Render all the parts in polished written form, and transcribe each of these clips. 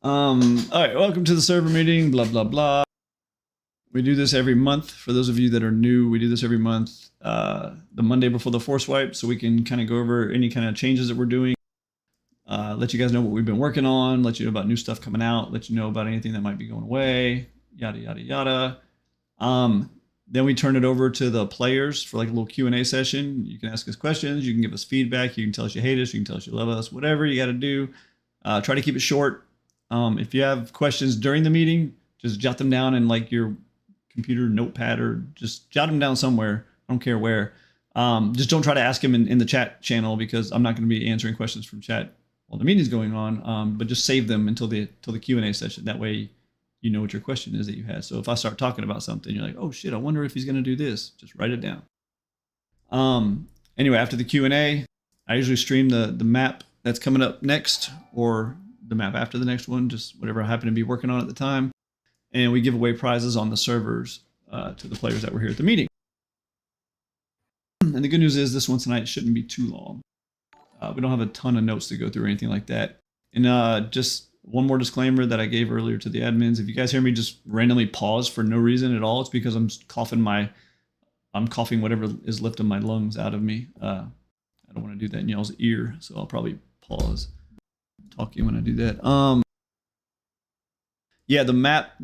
All right, welcome to the server meeting, blah, blah, blah. We do this every month. For those of you that are new, we do this every month, the Monday before the force wipe, so we can kind of go over any kind of changes that we're doing, let you guys know what we've been working on, let you know about new stuff coming out, let you know about anything that might be going away, yada, yada, yada. Then we turn it over to the players for like a little Q&A session. You can ask us questions, you can give us feedback, you can tell us you hate us, you can tell us you love us, whatever you got to do. Try to keep it short. If you have questions during the meeting, just jot them down in like your computer notepad or just jot them down somewhere. I don't care where. Just don't try to ask them in the chat channel because I'm not going to be answering questions from chat while the meeting's going on. But just save them until the Q&A session. That way you know what your question is that you had. So if I start talking about something, you're like, oh shit, I wonder if he's going to do this. Just write it down. Anyway, after the Q&A, I usually stream the map that's coming up next or the map after the next one, just whatever I happen to be working on at the time. And we give away prizes on the servers to the players that were here at the meeting. And the good news is this one tonight shouldn't be too long. We don't have a ton of notes to go through or anything like that. And just one more disclaimer that I gave earlier to the admins. If you guys hear me just randomly pause for no reason at all, it's because I'm coughing whatever is left of my lungs out of me. I don't want to do that in y'all's ear, so I'll probably pause talking when I do that. Yeah, the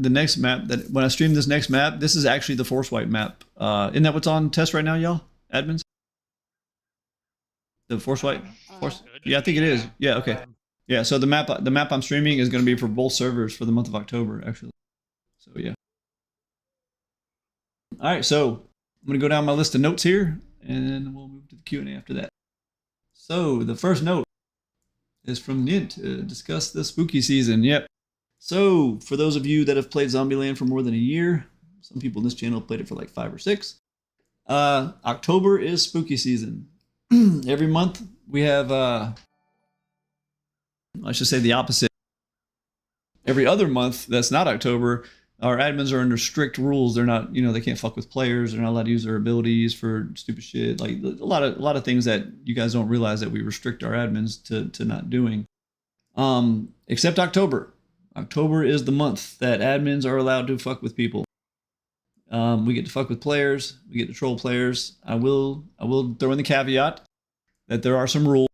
next map that when I stream this next map, this is actually the force wipe map. Isn't that what's on test right now, y'all? Admins? The force wipe? Yeah, I think it is. Yeah, okay. Yeah, so the map I'm streaming is going to be for both servers for the month of October, actually. So yeah. All right, so I'm going to go down my list of notes here, and we'll move to the Q&A after that. So the first note is from Nid to discuss the spooky season. Yep. So for those of you that have played Zombieland for more than a year, some people in this channel have played it for like 5 or 6. October is spooky season. Every month we have, I should say the opposite. Every other month that's not October, our admins are under strict rules. They're not, they can't fuck with players. They're not allowed to use their abilities for stupid shit. Like a lot of things that you guys don't realize that we restrict our admins to not doing. Except October. October is the month that admins are allowed to fuck with people. We get to fuck with players. We get to troll players. I will throw in the caveat that there are some rules.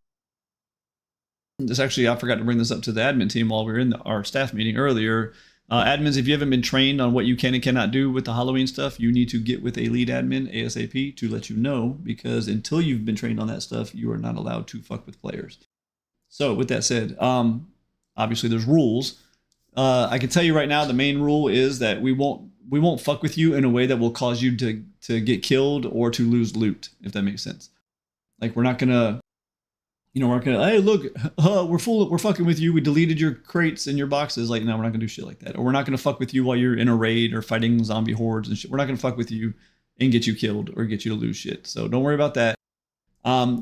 I forgot to bring this up to the admin team while we were in our staff meeting earlier. Admins, if you haven't been trained on what you can and cannot do with the Halloween stuff, you need to get with a lead admin ASAP to let you know, because until you've been trained on that stuff, you are not allowed to fuck with players. So with that said, obviously there's rules. I can tell you right now, the main rule is that we won't fuck with you in a way that will cause you to get killed or to lose loot, if that makes sense. Like we're not gonna, hey, look, we're fucking with you. We deleted your crates and your boxes. Like, no, we're not gonna do shit like that. Or we're not gonna fuck with you while you're in a raid or fighting zombie hordes and shit. We're not gonna fuck with you and get you killed or get you to lose shit. So don't worry about that.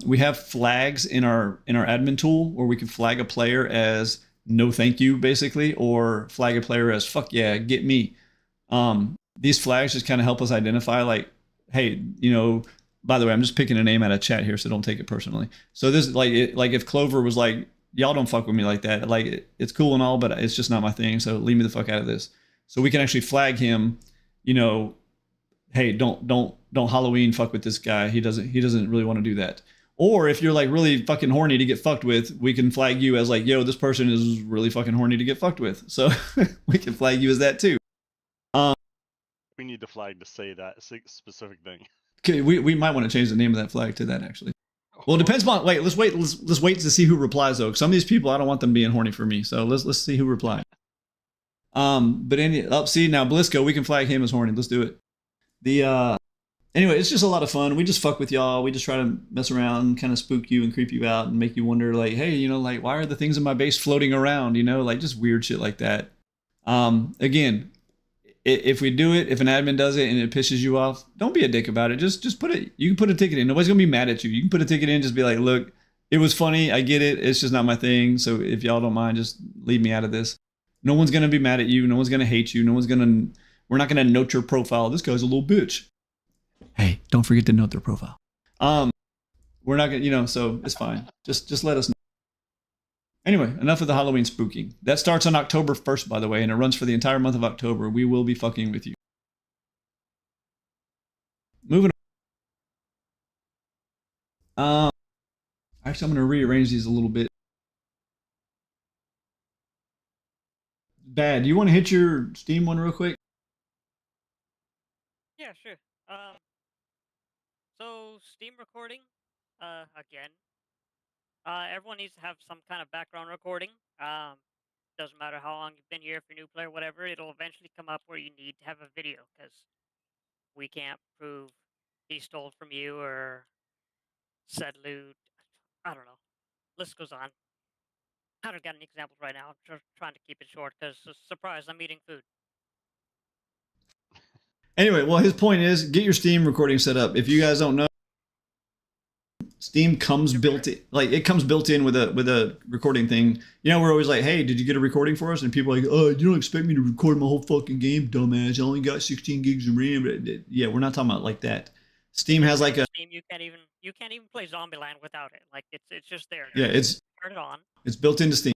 We have flags in our admin tool where we can flag a player as no thank you, basically, or flag a player as fuck yeah, get me. These flags just kind of help us identify, like, hey, by the way, I'm just picking a name out of chat here, so don't take it personally. So this, like if Clover was like, y'all don't fuck with me like that. Like, it's cool and all, but it's just not my thing, so leave me the fuck out of this. So we can actually flag him, hey, don't Halloween fuck with this guy. He doesn't really want to do that. Or if you're like really fucking horny to get fucked with, we can flag you as like, yo, this person is really fucking horny to get fucked with. So we can flag you as that too. We need the flag to say that specific thing. Okay, we might want to change the name of that flag to that actually. Well, it depends on. Wait, let's wait to see who replies though. Some of these people, I don't want them being horny for me. So let's see who replies. But see now Blisco, we can flag him as horny. Let's do it. Anyway, it's just a lot of fun. We just fuck with y'all. We just try to mess around, kind of spook you and creep you out and make you wonder, like, hey, like, why are the things in my base floating around? Like just weird shit like that. Again, if we do it, if an admin does it and it pisses you off, don't be a dick about it. Just put it. You can put a ticket in. Nobody's gonna be mad at you. You can put a ticket in. Just be like, look, it was funny. I get it. It's just not my thing. So if y'all don't mind, just leave me out of this. No one's gonna be mad at you. No one's gonna hate you. We're not gonna note your profile. This guy's a little bitch. Hey, don't forget to note their profile. We're not gonna, so it's fine. Just let us know. Anyway, enough of the Halloween spooking. That starts on October 1st, by the way, and it runs for the entire month of October. We will be fucking with you. Moving on. Actually, I'm going to rearrange these a little bit. Bad. Do you want to hit your Steam one real quick? Yeah, sure. So Steam recording, again, everyone needs to have some kind of background recording. Doesn't matter how long you've been here, if you're a new player, whatever, it'll eventually come up where you need to have a video because we can't prove he stole from you or said loot. I don't know. List goes on. I don't got any examples right now. I'm just trying to keep it short because, surprise, I'm eating food. Anyway, well, his point is get your Steam recording set up. If you guys don't know, Steam comes built in, like it comes built in with a recording thing. You know, we're always like, hey, did you get a recording for us? And people are like, oh, you don't expect me to record my whole fucking game, dumbass. I only got 16 gigs of RAM. Yeah, we're not talking about like that. Steam has like a Steam, you can't even play Zombieland without it. Like it's just there. Yeah, it's turn it on. It's built into Steam.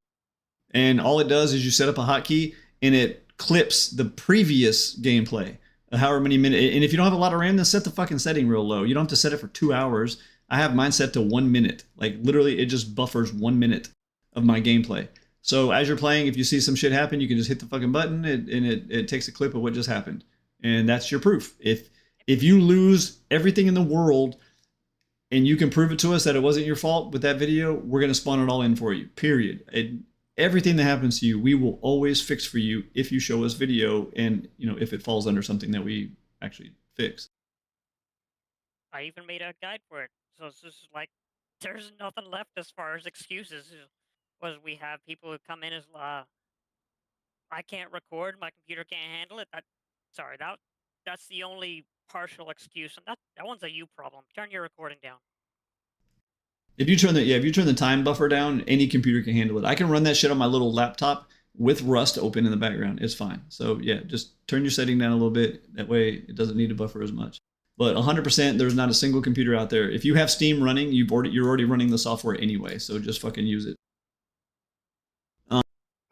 And all it does is you set up a hotkey and it clips the previous gameplay, however many minutes. And if you don't have a lot of RAM, then set the fucking setting real low. You don't have to set it for 2 hours. I have mine set to 1 minute. Like literally, it just buffers 1 minute of my gameplay. So as you're playing, if you see some shit happen, you can just hit the fucking button and it takes a clip of what just happened. And that's your proof. If you lose everything in the world and you can prove it to us that it wasn't your fault with that video, we're going to spawn it all in for you, period. Everything that happens to you, we will always fix for you if you show us video and, you know, if it falls under something that we actually fix. I even made a guide for it. So it's just like, there's nothing left as far as excuses. Was we have people who come in as, I can't record, my computer can't handle it. That's the only partial excuse, and that one's a you problem. Turn your recording down. If you turn the time buffer down, any computer can handle it. I can run that shit on my little laptop with Rust open in the background. It's fine. So yeah, just turn your setting down a little bit. That way it doesn't need to buffer as much. But 100%, there's not a single computer out there. If you have Steam running, you're already running the software anyway. So just fucking use it. I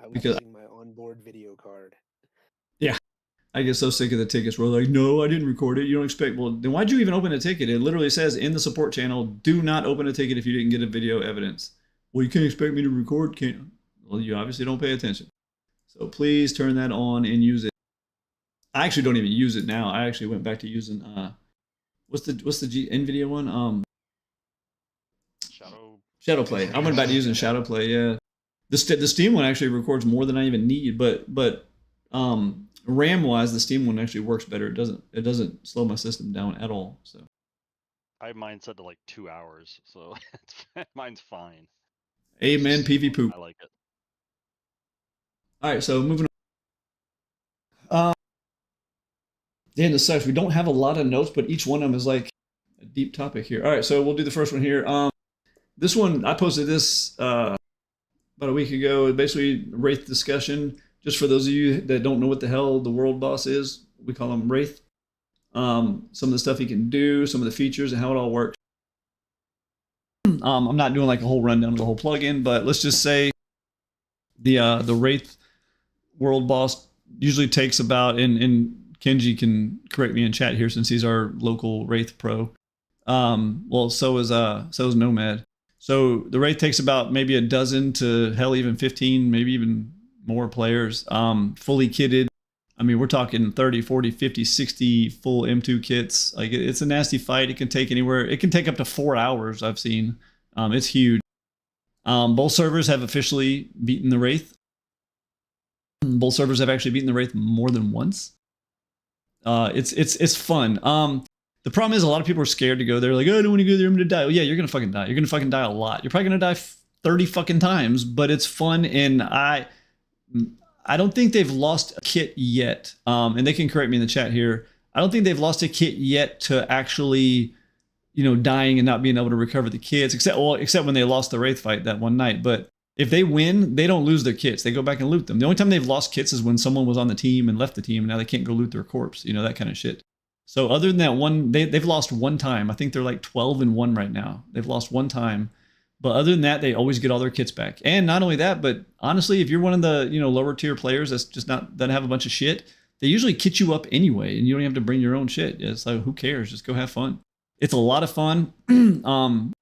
was using my onboard video card. Yeah. I get so sick of the tickets. We're like, no, I didn't record it. You don't expect. Well, then why'd you even open a ticket? It literally says in the support channel, do not open a ticket if you didn't get a video evidence. Well, you can't expect me to record. Can't. Well, you obviously don't pay attention. So please turn that on and use it. I actually don't even use it now. I actually went back to using what's the NVIDIA one? Shadowplay. I went back to using Shadowplay. Yeah, the Steam one actually records more than I even need. But RAM wise, the Steam one actually works better. It doesn't slow my system down at all. So I have mine set to like 2 hours, so mine's fine. Amen. PV poop. I like it. All right, so moving on. Damn, this sucks. We don't have a lot of notes, but each one of them is like a deep topic here. All right, so we'll do the first one here. This one, I posted this about a week ago. Basically, Wraith discussion. Just for those of you that don't know what the hell the world boss is, we call him Wraith. Some of the stuff he can do, some of the features, and how it all works. I'm not doing like a whole rundown of the whole plugin, but let's just say the Wraith world boss usually takes about, and Kenji can correct me in chat here since he's our local Wraith pro. Well, so is Nomad. So the Wraith takes about maybe a dozen to hell even 15, maybe even more players, fully kitted. I mean, we're talking 30, 40, 50, 60 full M2 kits. Like it's a nasty fight. It can take anywhere. It can take up to 4 hours. I've seen. It's huge. Both servers have officially beaten the Wraith. Both servers have actually beaten the Wraith more than once. It's fun. The problem is a lot of people are scared to go there. Like, oh, I don't want to go there. I'm gonna die. Well, yeah, you're gonna fucking die. You're gonna fucking die a lot. You're probably gonna die 30 fucking times, but it's fun, and I don't think they've lost a kit yet. And they can correct me in the chat here. I don't think they've lost a kit yet to actually, you know, dying and not being able to recover the kits, except when they lost the Wraith fight that one night. But if they win, they don't lose their kits. They go back and loot them. The only time they've lost kits is when someone was on the team and left the team, and now they can't go loot their corpse. You know, that kind of shit. So other than that one, they've lost one time. I think they're like 12-1 right now. They've lost one time. But other than that, they always get all their kits back. And not only that, but honestly, if you're one of the lower tier players that's just not doesn't have a bunch of shit, they usually kit you up anyway, and you don't have to bring your own shit. It's like, who cares? Just go have fun. It's a lot of fun. One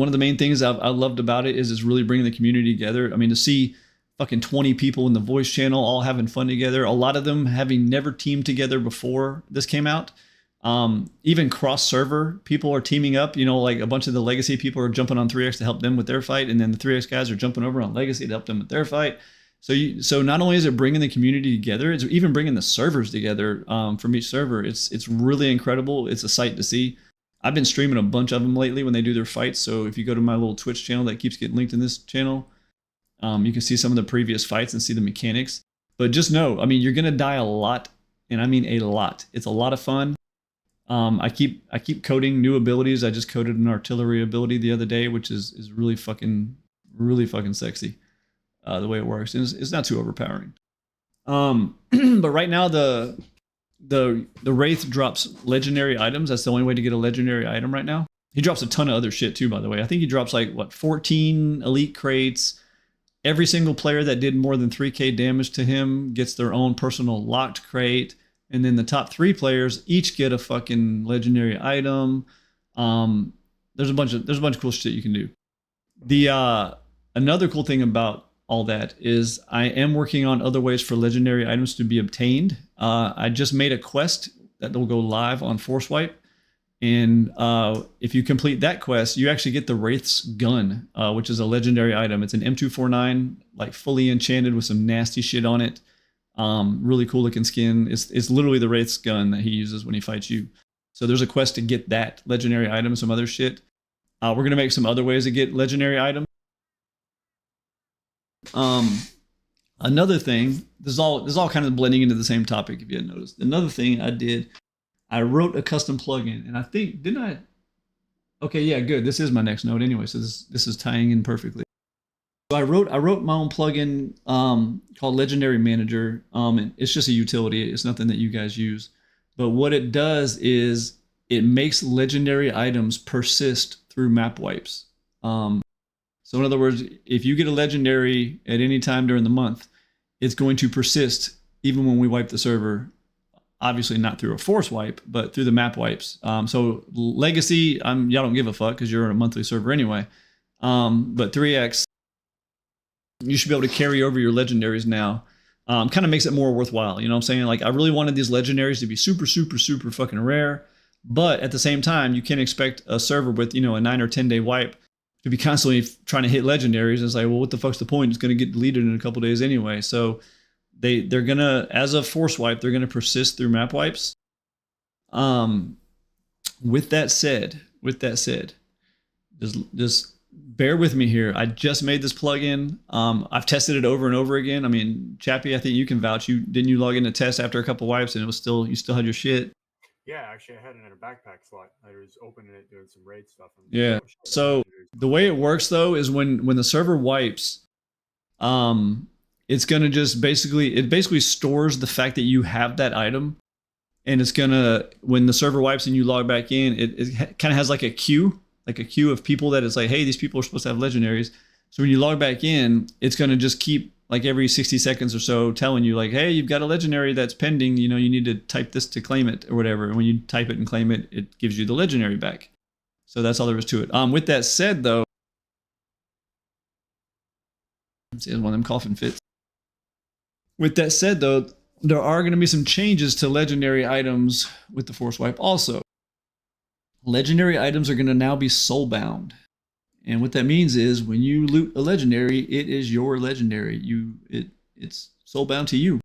of the main things I loved about it is really bringing the community together. I mean, to see fucking 20 people in the voice channel all having fun together, a lot of them having never teamed together before this came out. Even cross server people are teaming up, like a bunch of the legacy people are jumping on 3X to help them with their fight. And then the 3X guys are jumping over on legacy to help them with their fight. So not only is it bringing the community together, it's even bringing the servers together, from each server. It's really incredible. It's a sight to see. I've been streaming a bunch of them lately when they do their fights. So if you go to my little Twitch channel that keeps getting linked in this channel, you can see some of the previous fights and see the mechanics. But just know, I mean, you're going to die a lot. And I mean a lot. It's a lot of fun. I keep coding new abilities. I just coded an artillery ability the other day, which is really fucking sexy. The way it works, and it's not too overpowering. But right now the Wraith drops legendary items. That's the only way to get a legendary item right now. He drops a ton of other shit too, by the way. I think he drops 14 elite crates. Every single player that did more than 3k damage to him gets their own personal locked crate. And then the top 3 players each get a fucking legendary item. There's a bunch of cool shit you can do. The another cool thing about all that is I am working on other ways for legendary items to be obtained. I just made a quest that will go live on Force Wipe. And if you complete that quest, you actually get the Wraith's gun, which is a legendary item. It's an M249, fully enchanted with some nasty shit on it. Really cool looking skin. It's literally the Wraith's gun that he uses when he fights you. So there's a quest to get that legendary item, some other shit. We're going to make some other ways to get legendary items. Another thing, this is all kind of blending into the same topic if you hadn't noticed. Another thing I did, I wrote a custom plugin, and I think, didn't I? Okay, yeah, good. This is my next note anyway, so this is tying in perfectly. So I wrote my own plugin called Legendary Manager. And it's just a utility. It's nothing that you guys use. But what it does is it makes legendary items persist through map wipes. So in other words, if you get a legendary at any time during the month, it's going to persist even when we wipe the server. Obviously not through a force wipe, but through the map wipes. So Legacy, y'all don't give a fuck because you're a monthly server anyway. But 3X, you should be able to carry over your legendaries now. Kind of makes it more worthwhile. You know what I'm saying? I really wanted these legendaries to be super, super, super fucking rare. But at the same time, you can't expect a server with, a 9 or 10 day wipe to be constantly trying to hit legendaries. It's like, well, what the fuck's the point? It's going to get deleted in a couple days anyway. So they're going to, as a force wipe, they're going to persist through map wipes. With that said, just bear with me here. I just made this plugin. I've tested it over and over again. I mean, Chappie, I think you can vouch. Didn't you log in to test after a couple wipes and you still had your shit? Yeah, actually, I had it in a backpack slot. I was opening it, doing some raid stuff. Yeah. So the way it works though is when the server wipes, it's gonna just basically stores the fact that you have that item, and it's gonna, when the server wipes and you log back in, it kind of has like a queue of people that is like, hey, these people are supposed to have legendaries. So when you log back in, it's gonna just keep every 60 seconds or so telling you hey, you've got a legendary that's pending. You need to type this to claim it or whatever. And when you type it and claim it, it gives you the legendary back. So that's all there is to it. With that said, though, see, one of them coughing fits. With that said, though, there are going to be some changes to legendary items with the Force Wipe also. Legendary items are going to now be soulbound. And what that means is when you loot a legendary, it is your legendary. It's soulbound to you.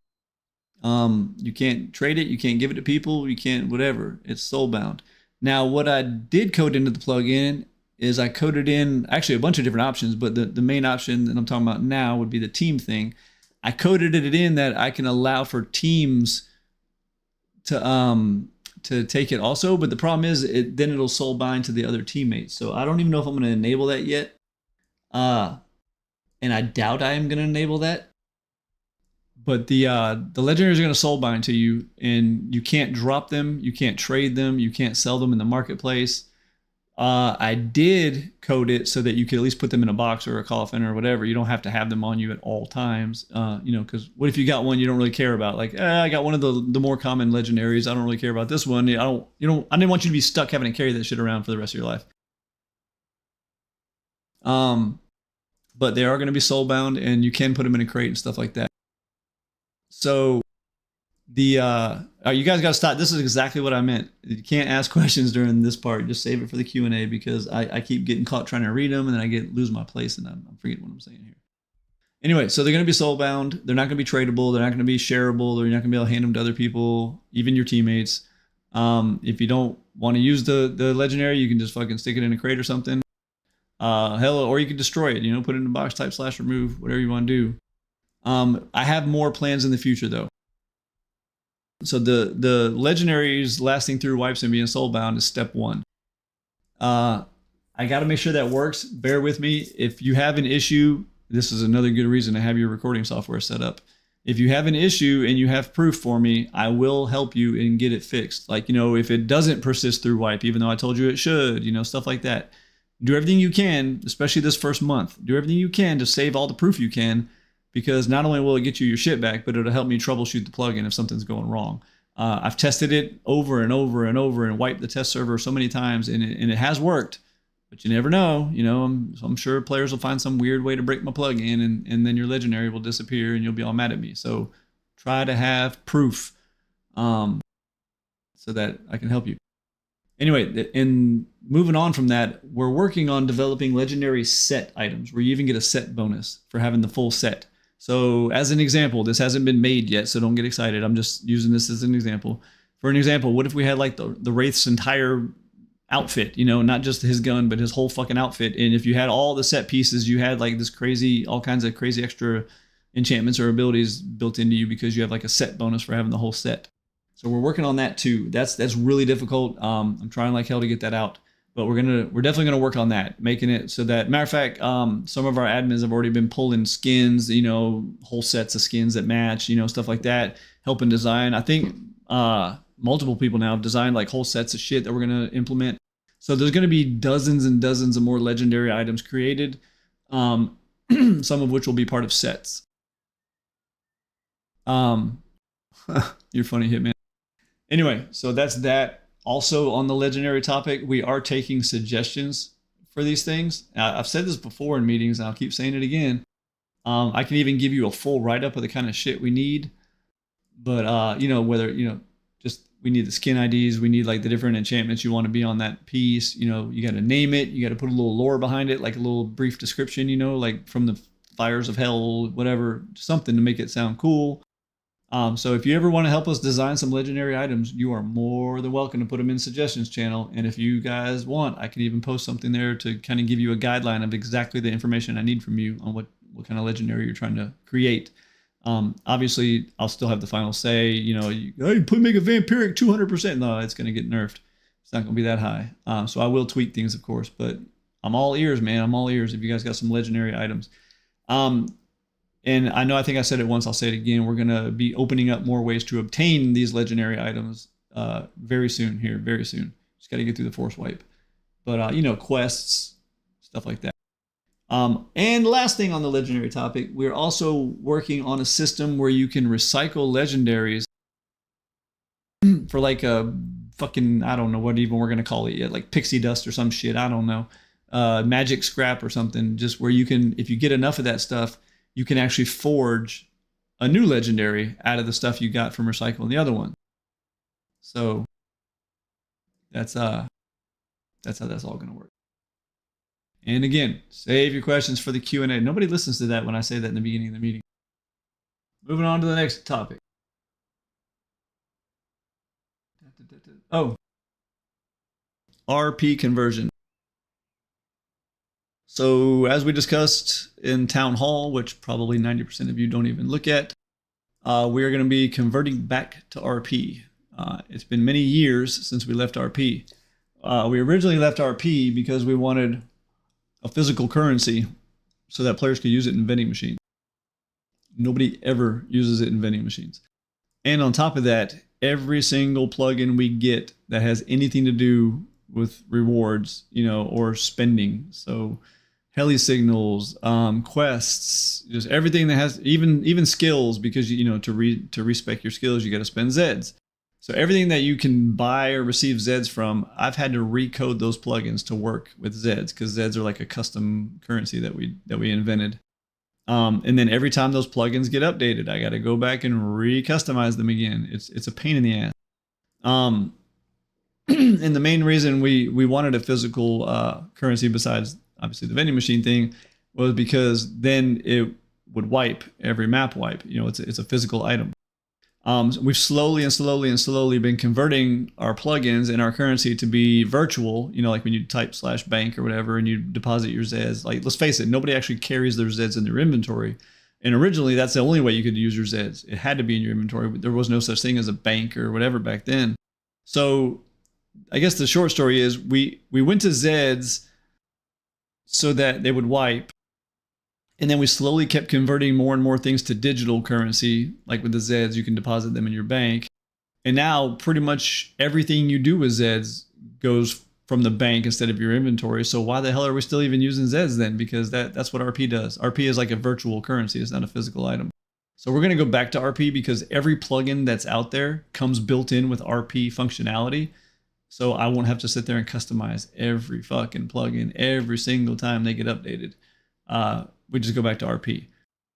You can't trade it. You can't give it to people. You can't whatever. It's soulbound. Now, what I did code into the plugin is I coded in actually a bunch of different options, but the main option that I'm talking about now would be the team thing. I coded it in that I can allow for teams to take it also, but the problem is then it'll soul bind to the other teammates. So I don't even know if I'm going to enable that yet. And I doubt I am going to enable that. But the legendaries are going to soul bind to you, and you can't drop them, you can't trade them, you can't sell them in the marketplace. I did code it so that you could at least put them in a box or a coffin or whatever. You don't have to have them on you at all times. Because what if you got one you don't really care about? Like, I got one of the more common legendaries. I don't really care about this one. I didn't want you to be stuck having to carry that shit around for the rest of your life. But they are going to be soulbound, and you can put them in a crate and stuff like that. So you guys got to stop. This is exactly what I meant. You can't ask questions during this part. Just save it for the Q&A, because I keep getting caught trying to read them, and then I lose my place, and I'm forgetting what I'm saying here. Anyway, so they're going to be soulbound. They're not going to be tradable. They're not going to be shareable. Or you're not going to be able to hand them to other people, even your teammates. If you don't want to use the legendary, you can just fucking stick it in a crate or something. Hell, or you can destroy it. Put it in a box, type / remove, whatever you want to do. I have more plans in the future, though. So the legendaries lasting through wipes and being soulbound is step 1. I got to make sure that works. Bear with me. If you have an issue, this is another good reason to have your recording software set up. If you have an issue and you have proof for me, I will help you and get it fixed. Like, if it doesn't persist through wipe, even though I told you it should, stuff like that. Do everything you can, especially this first month. Do everything you can to save all the proof you can, because not only will it get you your shit back, but it'll help me troubleshoot the plugin if something's going wrong. I've tested it over and over and over and wiped the test server so many times, and it has worked. But you never know. I'm sure players will find some weird way to break my plugin, and then your legendary will disappear, and you'll be all mad at me. So try to have proof, so that I can help you. Anyway, in moving on from that, we're working on developing legendary set items where you even get a set bonus for having the full set. So as an example, this hasn't been made yet, so don't get excited. I'm just using this as an example. For an example, what if we had like the Wraith's entire outfit, not just his gun, but his whole fucking outfit. And if you had all the set pieces, you had like all kinds of crazy extra enchantments or abilities built into you because you have like a set bonus for having the whole set. So we're working on that too. That's really difficult. I'm trying like hell to get that out, but we're definitely gonna work on that, making it so that, matter of fact, some of our admins have already been pulling skins, whole sets of skins that match, stuff like that, helping design. I think multiple people now have designed like whole sets of shit that we're gonna implement. So there's gonna be dozens and dozens of more legendary items created, some of which will be part of sets. You're funny, Hitman. Anyway, so that's that. Also on the legendary topic, we are taking suggestions for these things. I've said this before in meetings, and I'll keep saying it again. I can even give you a full write-up of the kind of shit we need. But, whether, just we need the skin IDs, we need like the different enchantments you want to be on that piece. You got to name it. You got to put a little lore behind it, like a little brief description, like from the fires of hell, whatever, something to make it sound cool. So if you ever want to help us design some legendary items, you are more than welcome to put them in suggestions channel. And if you guys want, I can even post something there to kind of give you a guideline of exactly the information I need from you on what kind of legendary you're trying to create. Obviously, I'll still have the final say. Make a vampiric 200%. No, it's going to get nerfed. It's not going to be that high. So I will tweak things, of course. But I'm all ears, man. I'm all ears if you guys got some legendary items. And I think I said it once, I'll say it again. We're going to be opening up more ways to obtain these legendary items very soon here, very soon. Just got to get through the force wipe. But, quests, stuff like that. And last thing on the legendary topic, we're also working on a system where you can recycle legendaries for like a fucking, I don't know what even we're going to call it yet, like pixie dust or some shit, I don't know. Magic scrap or something, just where you can, if you get enough of that stuff, you can actually forge a new legendary out of the stuff you got from recycling the other one. So that's how that's all going to work. And again, save your questions for the Q&A. Nobody listens to that when I say that in the beginning of the meeting. Moving on to the next topic. Oh, RP conversion. So as we discussed in Town Hall, which probably 90% of you don't even look at, we are going to be converting back to RP. It's been many years since we left RP. We originally left RP because we wanted a physical currency so that players could use it in vending machines. Nobody ever uses it in vending machines. And on top of that, every single plugin we get that has anything to do with rewards, you know, or spending. So heli signals, quests, just everything that has even skills, because you know to respec your skills you got to spend Zeds. So everything that you can buy or receive Zeds from, I've had to recode those plugins to work with Zeds, because Zeds are like a custom currency that we invented. And then every time those plugins get updated, I got to go back and re-customize them again. It's a pain in the ass. And the main reason we wanted a physical currency besides obviously the vending machine thing was because then it would wipe every map wipe. You know, it's a physical item. We've slowly been converting our plugins and our currency to be virtual. You know, like when you type /bank or whatever and you deposit your Zeds. Like, let's face it, nobody actually carries their Zeds in their inventory. And originally, that's the only way you could use your Zeds. It had to be in your inventory. There was no such thing as a bank or whatever back then. So I guess the short story is we went to Zeds so that they would wipe. And then we slowly kept converting more and more things to digital currency. Like with the Zeds, you can deposit them in your bank. And now pretty much everything you do with Zeds goes from the bank instead of your inventory. So why the hell are we still even using Zeds then? Because that's what RP does. RP is like a virtual currency. It's not a physical item. So we're going to go back to RP because every plugin that's out there comes built in with RP functionality. So I won't have to sit there and customize every fucking plugin every single time they get updated. We just go back to RP.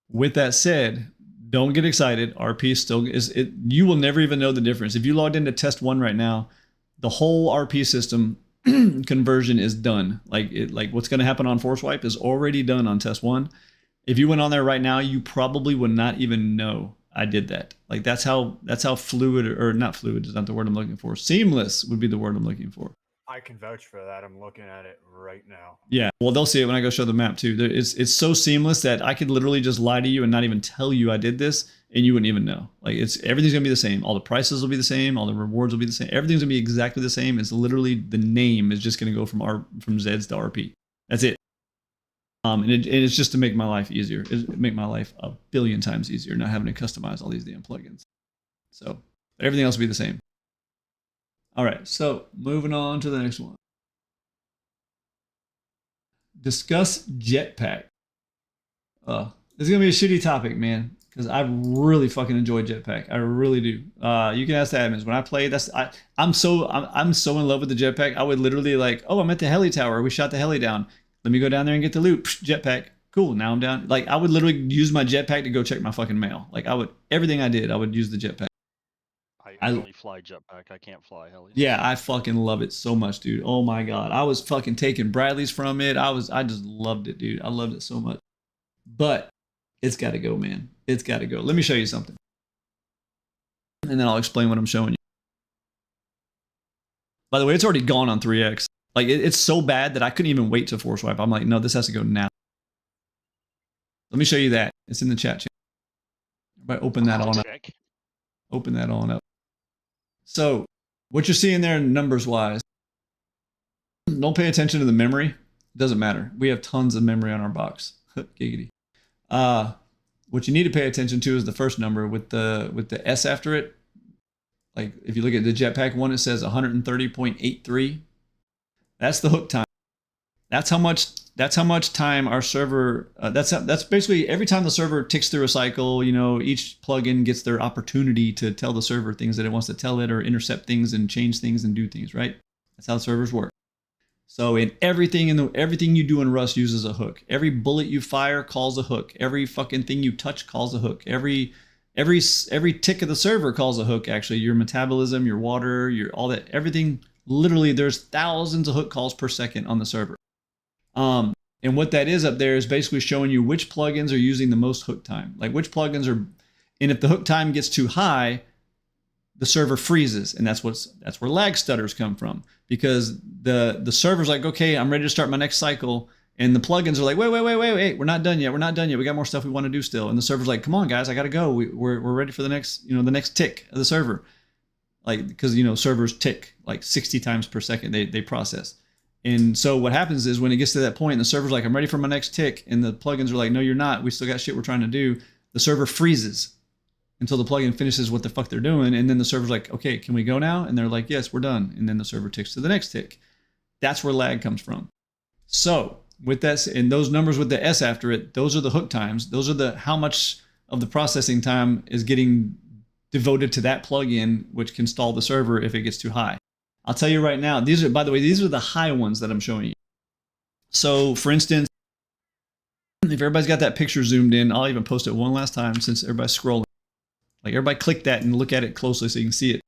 With that said, don't get excited. RP still is it. You will never even know the difference. If you logged into test 1 right now, the whole RP system conversion is done. Like what's going to happen on Force Wipe is already done on test 1. If you went on there right now, you probably would not even know I did that. Like that's how fluid, or not fluid is not the word I'm looking for. Seamless would be the word I'm looking for. I can vouch for that. I'm looking at it right now. Yeah, well, they'll see it when I go show the map too. It's so seamless that I could literally just lie to you and not even tell you I did this, and you wouldn't even know. Like everything's gonna be the same. All the prices will be the same. All the rewards will be the same. Everything's gonna be exactly the same. It's literally the name is just gonna go from Zeds to RP. That's it. And it's just to make my life easier. It make my life a billion times easier, not having to customize all these damn plugins. So everything else will be the same. All right, so moving on to the next one. Discuss Jetpack. This is gonna be a shitty topic, man, because I really fucking enjoy Jetpack. I really do. You can ask the admins. When I play, I'm so in love with the Jetpack. I would literally like, oh, I'm at the heli tower. We shot the heli down. Let me go down there and get the loot. Jetpack. Cool. Now I'm down. Like I would literally use my jetpack to go check my fucking mail. Like everything I did, I would use the jetpack. I only fly jetpack. I can't fly heli. Yeah, I fucking love it so much, dude. Oh my god, I was fucking taking Bradley's from it. I just loved it, dude. I loved it so much. But it's got to go, man. It's got to go. Let me show you something, and then I'll explain what I'm showing you. By the way, it's already gone on 3X. Like it's so bad that I couldn't even wait to Force Wipe. I'm like, no, this has to go now. Let me show you that. It's in the chat channel. Everybody open that on up. Open that on up. So what you're seeing there numbers wise, don't pay attention to the memory. It doesn't matter. We have tons of memory on our box. Giggity. What you need to pay attention to is the first number with the S after it. Like if you look at the Jetpack one, it says 130.83. That's the hook time. That's how much time our server. That's basically every time the server ticks through a cycle. You know, each plugin gets their opportunity to tell the server things that it wants to tell it, or intercept things and change things and do things. Right? That's how servers work. So in everything you do in Rust uses a hook. Every bullet you fire calls a hook. Every fucking thing you touch calls a hook. Every tick of the server calls a hook. Actually, your metabolism, your water, your all that, everything. Literally, there's thousands of hook calls per second on the server. And what that is up there is basically showing you which plugins are using the most hook time. Like which plugins are, and if the hook time gets too high, the server freezes, and that's where lag stutters come from. Because the server's like, okay, I'm ready to start my next cycle, and the plugins are like, wait, we're not done yet. We got more stuff we want to do still. And the server's like, come on, guys, I gotta go. We're ready for the next tick of the server. Like, because, servers tick like 60 times per second, they process. And so what happens is when it gets to that point, and the server's like, I'm ready for my next tick, and the plugins are like, no, you're not. We still got shit we're trying to do. The server freezes until the plugin finishes what the fuck they're doing. And then the server's like, okay, can we go now? And they're like, yes, we're done. And then the server ticks to the next tick. That's where lag comes from. So with that, and those numbers with the S after it, those are the hook times. Those are the how much of the processing time is getting devoted to that plugin, which can stall the server if it gets too high. I'll tell you right now, these are, by the way, these are the high ones that I'm showing you. So for instance, if everybody's got that picture zoomed in, I'll even post it one last time since everybody's scrolling. Like everybody click that and look at it closely so you can see it.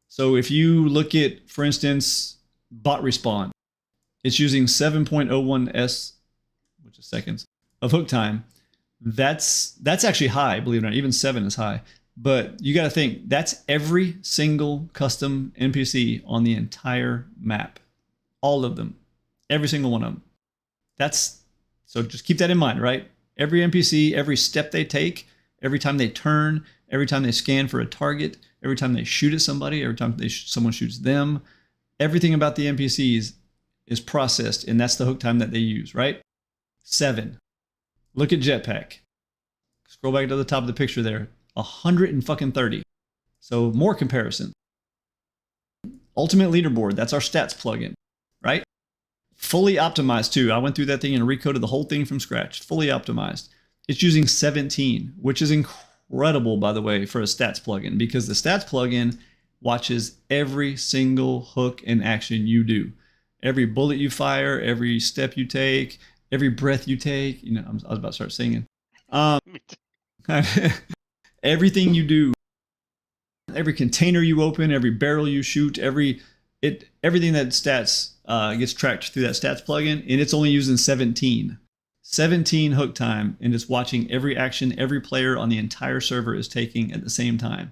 So if you look at, for instance, bot respawn, it's using 7.01 s, which is seconds, of hook time. That's actually high, believe it or not. Even 7 is high. But you got to think, that's every single custom NPC on the entire map. All of them. Every single one of them. So just keep that in mind, right? Every NPC, every step they take, every time they turn, every time they scan for a target, every time they shoot at somebody, every time someone shoots them, everything about the NPCs is processed, and that's the hook time that they use, right? 7. Look at Jetpack. Scroll back to the top of the picture there. 130. So more comparison. Ultimate Leaderboard, that's our stats plugin, right? Fully optimized too. I went through that thing and recoded the whole thing from scratch. Fully optimized. It's using 17, which is incredible, by the way, for a stats plugin, because the stats plugin watches every single hook and action you do. Every bullet you fire, every step you take, every breath you take. You know, I was about to start singing. Everything you do, every container you open, every barrel you shoot, everything that stats gets tracked through that stats plugin, and it's only using 17 hook time, and it's watching every action every player on the entire server is taking at the same time.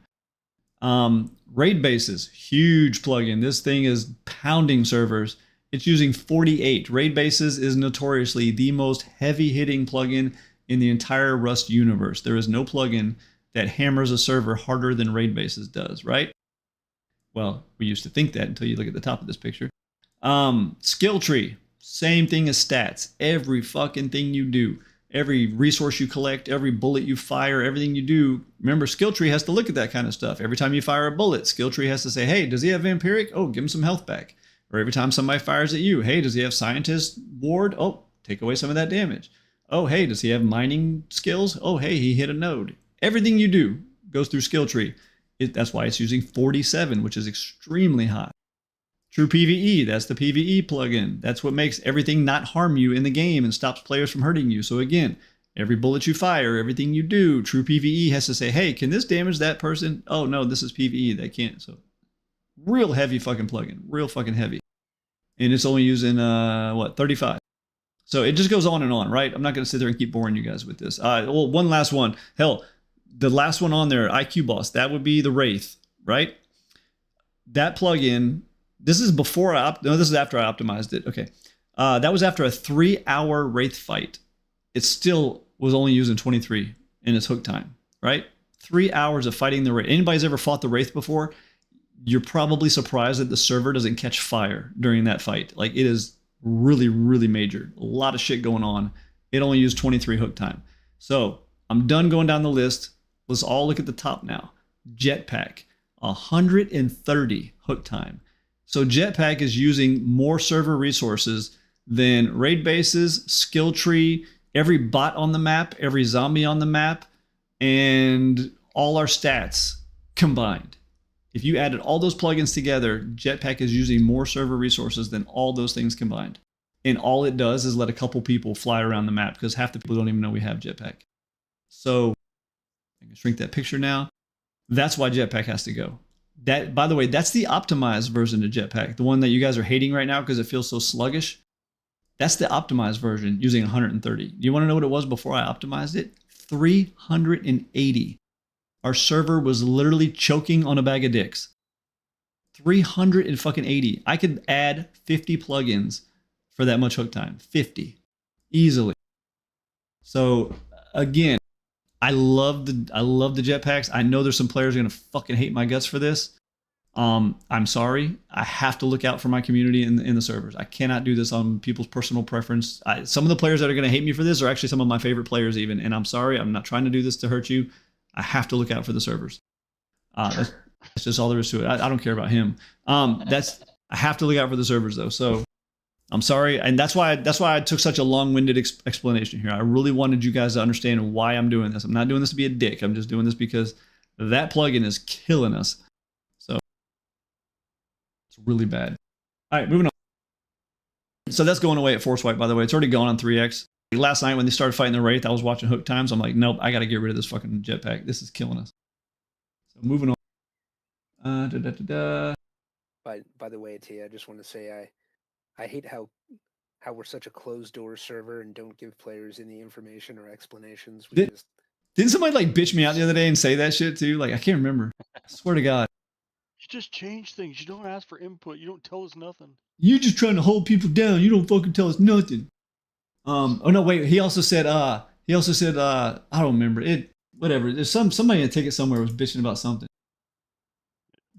Raid bases, huge plugin. This thing is pounding servers. It's using 48. Raid bases is notoriously the most heavy-hitting plugin in the entire Rust universe. There is no plugin that hammers a server harder than raid bases does, right? Well, we used to think that until you look at the top of this picture. Skill tree, same thing as stats. Every fucking thing you do, every resource you collect, every bullet you fire, everything you do. Remember, skill tree has to look at that kind of stuff. Every time you fire a bullet, skill tree has to say, hey, does he have vampiric? Oh, give him some health back. Or every time somebody fires at you, hey, does he have scientist ward? Oh, take away some of that damage. Oh, hey, does he have mining skills? Oh, hey, he hit a node. Everything you do goes through skill tree. That's why it's using 47, which is extremely high. True PvE, that's the PvE plugin. That's what makes everything not harm you in the game and stops players from hurting you. So again, every bullet you fire, everything you do, True PvE has to say, hey, can this damage that person? Oh, no, this is PvE. They can't. So real heavy fucking plugin. Real fucking heavy. And it's only using, 35. So it just goes on, right? I'm not going to sit there and keep boring you guys with this. Well, one last one. Hell, the last one on there, IQ Boss, that would be the Wraith, right? That plugin, this is before this is after I optimized it. Okay. That was after a 3-hour Wraith fight. It still was only using 23 in its hook time, right? 3 hours of fighting the Wraith. Anybody's ever fought the Wraith before? You're probably surprised that the server doesn't catch fire during that fight. Like, it is really, really major. A lot of shit going on. It only used 23 hook time. So I'm done going down the list. Let's all look at the top now. Jetpack, 130 hook time. So Jetpack is using more server resources than raid bases, skill tree, every bot on the map, every zombie on the map, and all our stats combined. If you added all those plugins together, Jetpack is using more server resources than all those things combined. And all it does is let a couple people fly around the map, because half the people don't even know we have Jetpack. So I can shrink that picture now. That's why Jetpack has to go. That, by the way, that's the optimized version of Jetpack, the one that you guys are hating right now because it feels so sluggish. That's the optimized version using 130. You want to know what it was before I optimized it? 380. Our server was literally choking on a bag of dicks. 380. I could add 50 plugins for that much hook time. 50. Easily. So again, I love the jetpacks. I know there's some players who are gonna fucking hate my guts for this. I'm sorry. I have to look out for my community in the servers. I cannot do this on people's personal preference. Some of the players that are gonna hate me for this are actually some of my favorite players even. And I'm sorry. I'm not trying to do this to hurt you. I have to look out for the servers. That's just all there is to it. I don't care about him. I have to look out for the servers though. So I'm sorry, and that's why I took such a long-winded explanation here. I really wanted you guys to understand why I'm doing this. I'm not doing this to be a dick. I'm just doing this because that plugin is killing us. So it's really bad. All right, moving on. So that's going away at Force Swipe, by the way. It's already gone on 3x. Last night when they started fighting the Wraith, I was watching Hook Times. I'm like, nope, I got to get rid of this fucking jetpack. This is killing us. So moving on. By the way, T, I just want to say I hate how we're such a closed door server and don't give players any information or explanations. Didn't somebody like bitch me out the other day and say that shit too? Like, I can't remember. I swear to God. You just change things. You don't ask for input. You don't tell us nothing. You're just trying to hold people down. You don't fucking tell us nothing. Oh no, wait. He also said, I don't remember it. Whatever. There's somebody in a ticket somewhere was bitching about something.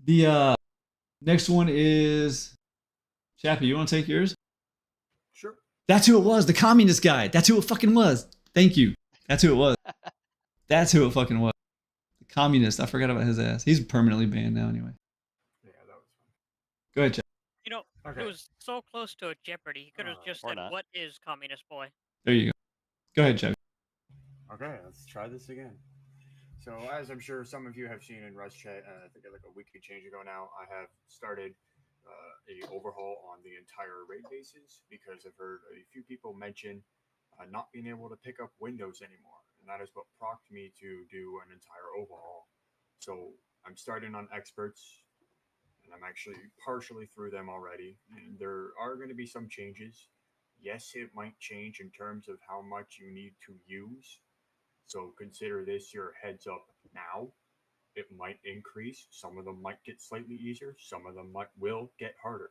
The next one is Chappie. You want to take yours? Sure. That's who it was. The communist guy. That's who it fucking was. Thank you. That's who it was. That's who it fucking was. The communist. I forgot about his ass. He's permanently banned now anyway. Yeah, that was fun. Go ahead, Chappie. You know, Okay. it was so close to a Jeopardy. He could have just or said, not. "What is Communist Boy?" There you go. Go ahead, Chappie. Okay, let's try this again. So, as I'm sure some of you have seen in Rust Chat, I think like a week and change ago now, I have started a overhaul on the entire raid bases because I've heard a few people mention not being able to pick up windows anymore, and that is what prompted me to do an entire overhaul. So, I'm starting on experts, and I'm actually partially through them already, and there are going to be some changes. Yes, it might change in terms of how much you need to use. So consider this your heads up now. It might increase. Some of them might get slightly easier. Some of them will get harder.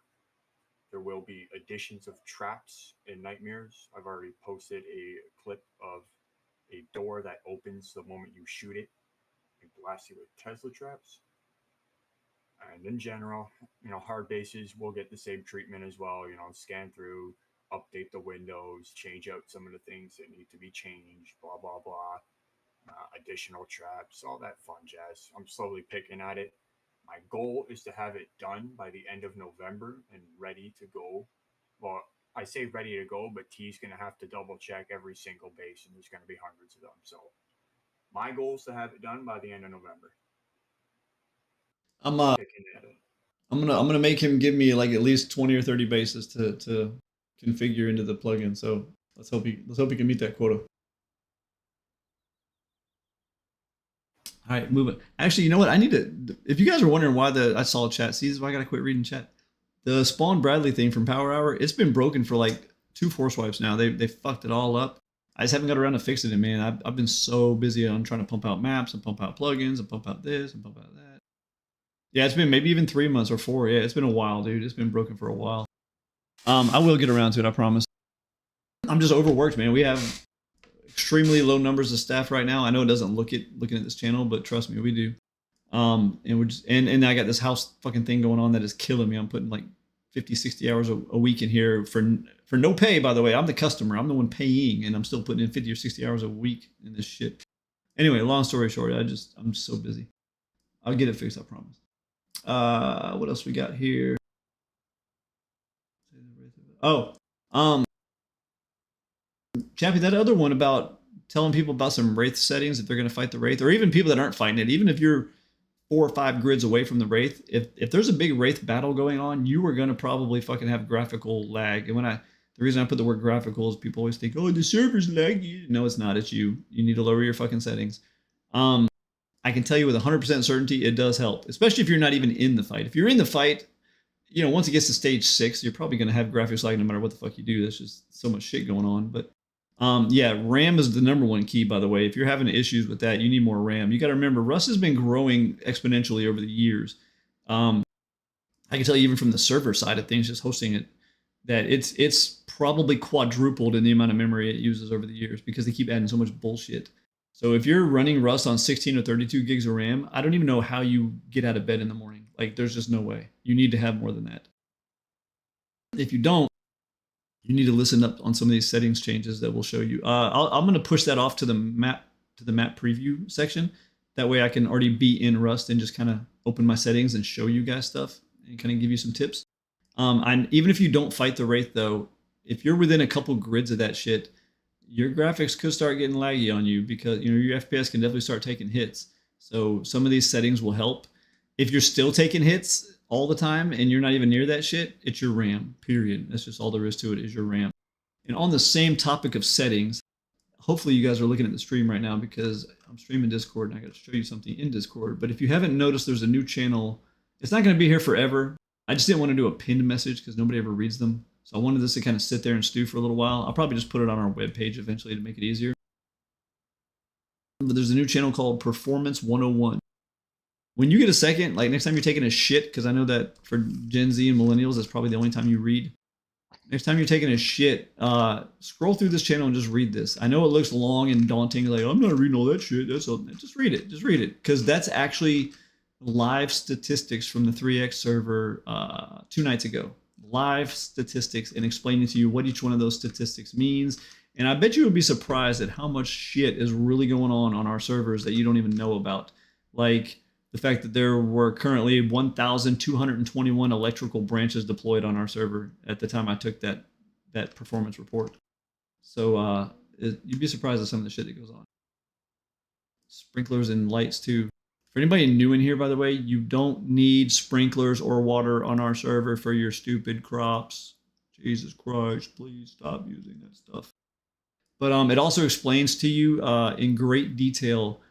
There will be additions of traps in Nightmares. I've already posted a clip of a door that opens the moment you shoot it and blasts you with Tesla traps. And in general, hard bases will get the same treatment as well. Scan through, update the windows, change out some of the things that need to be changed, blah, blah, blah. Additional traps, all that fun jazz. I'm slowly picking at it. My goal is to have it done by the end of November and ready to go. Well, I say ready to go, but T's going to have to double check every single base, and there's going to be hundreds of them. So my goal is to have it done by the end of November. I'm Picking at it. I'm gonna make him give me like at least 20 or 30 bases to configure into the plugin. So let's hope he can meet that quota. All right, moving. Actually, you know what? I need to. If you guys are wondering why I saw chat, see, this is why I gotta quit reading chat. The Spawn Bradley thing from Power Hour, it's been broken for like 2 Force Wipes now. They fucked it all up. I just haven't got around to fixing it, man. I've been so busy on trying to pump out maps and pump out plugins and pump out this and pump out that. Yeah, it's been maybe even 3 months or 4. Yeah, it's been a while, dude. It's been broken for a while. I will get around to it, I promise. I'm just overworked, man. We have extremely low numbers of staff right now. I know it doesn't look it looking at this channel, but trust me, we do. And we're just and I got this house fucking thing going on that is killing me. I'm putting like 50, 60 hours a week in here for no pay, by the way. I'm the customer. I'm the one paying, and I'm still putting in 50 or 60 hours a week in this shit. Anyway, long story short, I'm so busy. I'll get it fixed, I promise. What else we got here? Oh, Chappie, that other one about telling people about some Wraith settings if they're going to fight the Wraith, or even people that aren't fighting it, even if you're 4 or 5 grids away from the Wraith, if there's a big Wraith battle going on, you are going to probably fucking have graphical lag. And the reason I put the word graphical is people always think, oh, the server's laggy. No, it's not. It's you. You need to lower your fucking settings. I can tell you with 100% certainty, it does help, especially if you're not even in the fight. If you're in the fight, once it gets to stage 6, you're probably going to have graphics lag no matter what the fuck you do. There's just so much shit going on. But yeah, RAM is the number one key, by the way. If you're having issues with that, you need more RAM. You got to remember, Rust has been growing exponentially over the years. I can tell you even from the server side of things, just hosting it, that it's probably quadrupled in the amount of memory it uses over the years because they keep adding so much bullshit. So if you're running Rust on 16 or 32 gigs of RAM, I don't even know how you get out of bed in the morning. Like, there's just no way. You need to have more than that. If you don't, you need to listen up on some of these settings changes that will show you. I'm going to push that off to the map preview section. That way I can already be in Rust and just kind of open my settings and show you guys stuff and kind of give you some tips. And even if you don't fight the Wraith, though, if you're within a couple grids of that shit, your graphics could start getting laggy on you because your FPS can definitely start taking hits. So some of these settings will help. If you're still taking hits all the time and you're not even near that shit, it's your RAM, period. That's just all there is to it, is your RAM. And on the same topic of settings, hopefully you guys are looking at the stream right now because I'm streaming Discord and I got to show you something in Discord. But if you haven't noticed, there's a new channel. It's not going to be here forever. I just didn't want to do a pinned message because nobody ever reads them. So I wanted this to kind of sit there and stew for a little while. I'll probably just put it on our webpage eventually to make it easier. But there's a new channel called Performance 101. When you get a second, like next time you're taking a shit, because I know that for Gen Z and millennials, that's probably the only time you read. Next time you're taking a shit, scroll through this channel and just read this. I know it looks long and daunting, like I'm not reading all that shit. Just read it. Just read it, because that's actually live statistics from the 3x server 2 nights ago. Live statistics and explaining to you what each one of those statistics means. And I bet you would be surprised at how much shit is really going on our servers that you don't even know about. Like the fact that there were currently 1,221 electrical branches deployed on our server at the time I took that performance report. So you'd be surprised at some of the shit that goes on. Sprinklers and lights too. For anybody new in here, by the way, you don't need sprinklers or water on our server for your stupid crops. Jesus Christ, please stop using that stuff. But it also explains to you in great detail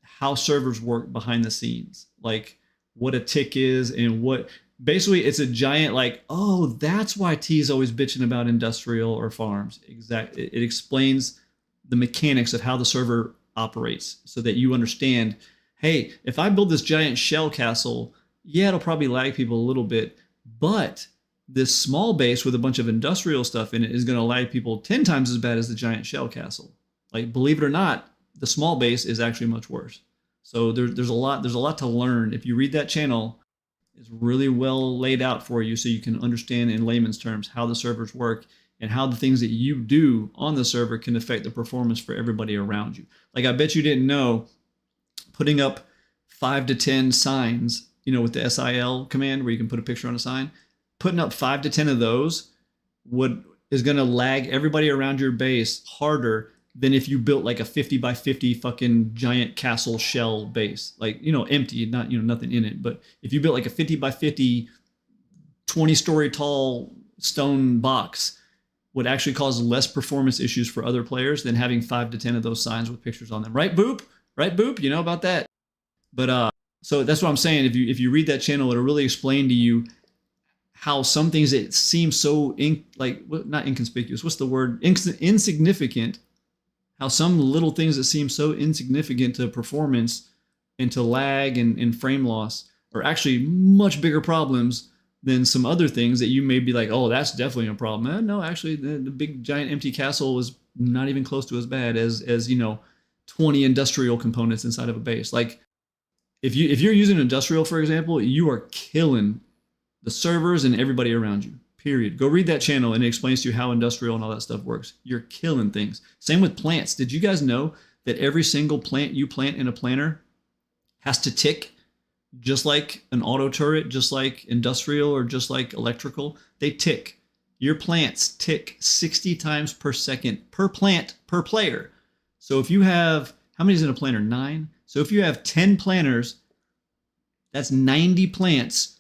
how servers work behind the scenes, like what a tick is and what basically it's a giant like, oh, that's why T's always bitching about industrial or farms. Exactly. It explains the mechanics of how the server operates so that you understand, hey, if I build this giant shell castle, yeah, it'll probably lag people a little bit, but this small base with a bunch of industrial stuff in it is going to lag people 10 times as bad as the giant shell castle. Like, believe it or not, the small base is actually much worse. So there's a lot to learn. If you read that channel, it's really well laid out for you so you can understand in layman's terms how the servers work and how the things that you do on the server can affect the performance for everybody around you. Like, I bet you didn't know putting up 5 to 10 signs, with the SIL command where you can put a picture on a sign, putting up 5 to 10 of those is going to lag everybody around your base harder than if you built like a 50 by 50 fucking giant castle shell base, like, empty, not, nothing in it. But if you built like a 50 by 50, 20-story tall stone box, would actually cause less performance issues for other players than having 5 to 10 of those signs with pictures on them. Right, Boop? Right, Boop? You know about that? But so that's what I'm saying. If you read that channel, it'll really explain to you how some things that seem so not inconspicuous. What's the word? Insignificant. How some little things that seem so insignificant to performance and to lag and frame loss are actually much bigger problems than some other things that you may be like, oh, that's definitely a problem. No, actually, the big giant empty castle is not even close to as bad as 20 industrial components inside of a base. Like, if you're using industrial, for example, you are killing the servers and everybody around you. Period. Go read that channel and it explains to you how industrial and all that stuff works. You're killing things. Same with plants. Did you guys know that every single plant you plant in a planter has to tick just like an auto turret, just like industrial or just like electrical? They tick. Your plants tick 60 times per second per plant per player. So if you have, how many is in a planter? 9. So if you have 10 planters, that's 90 plants.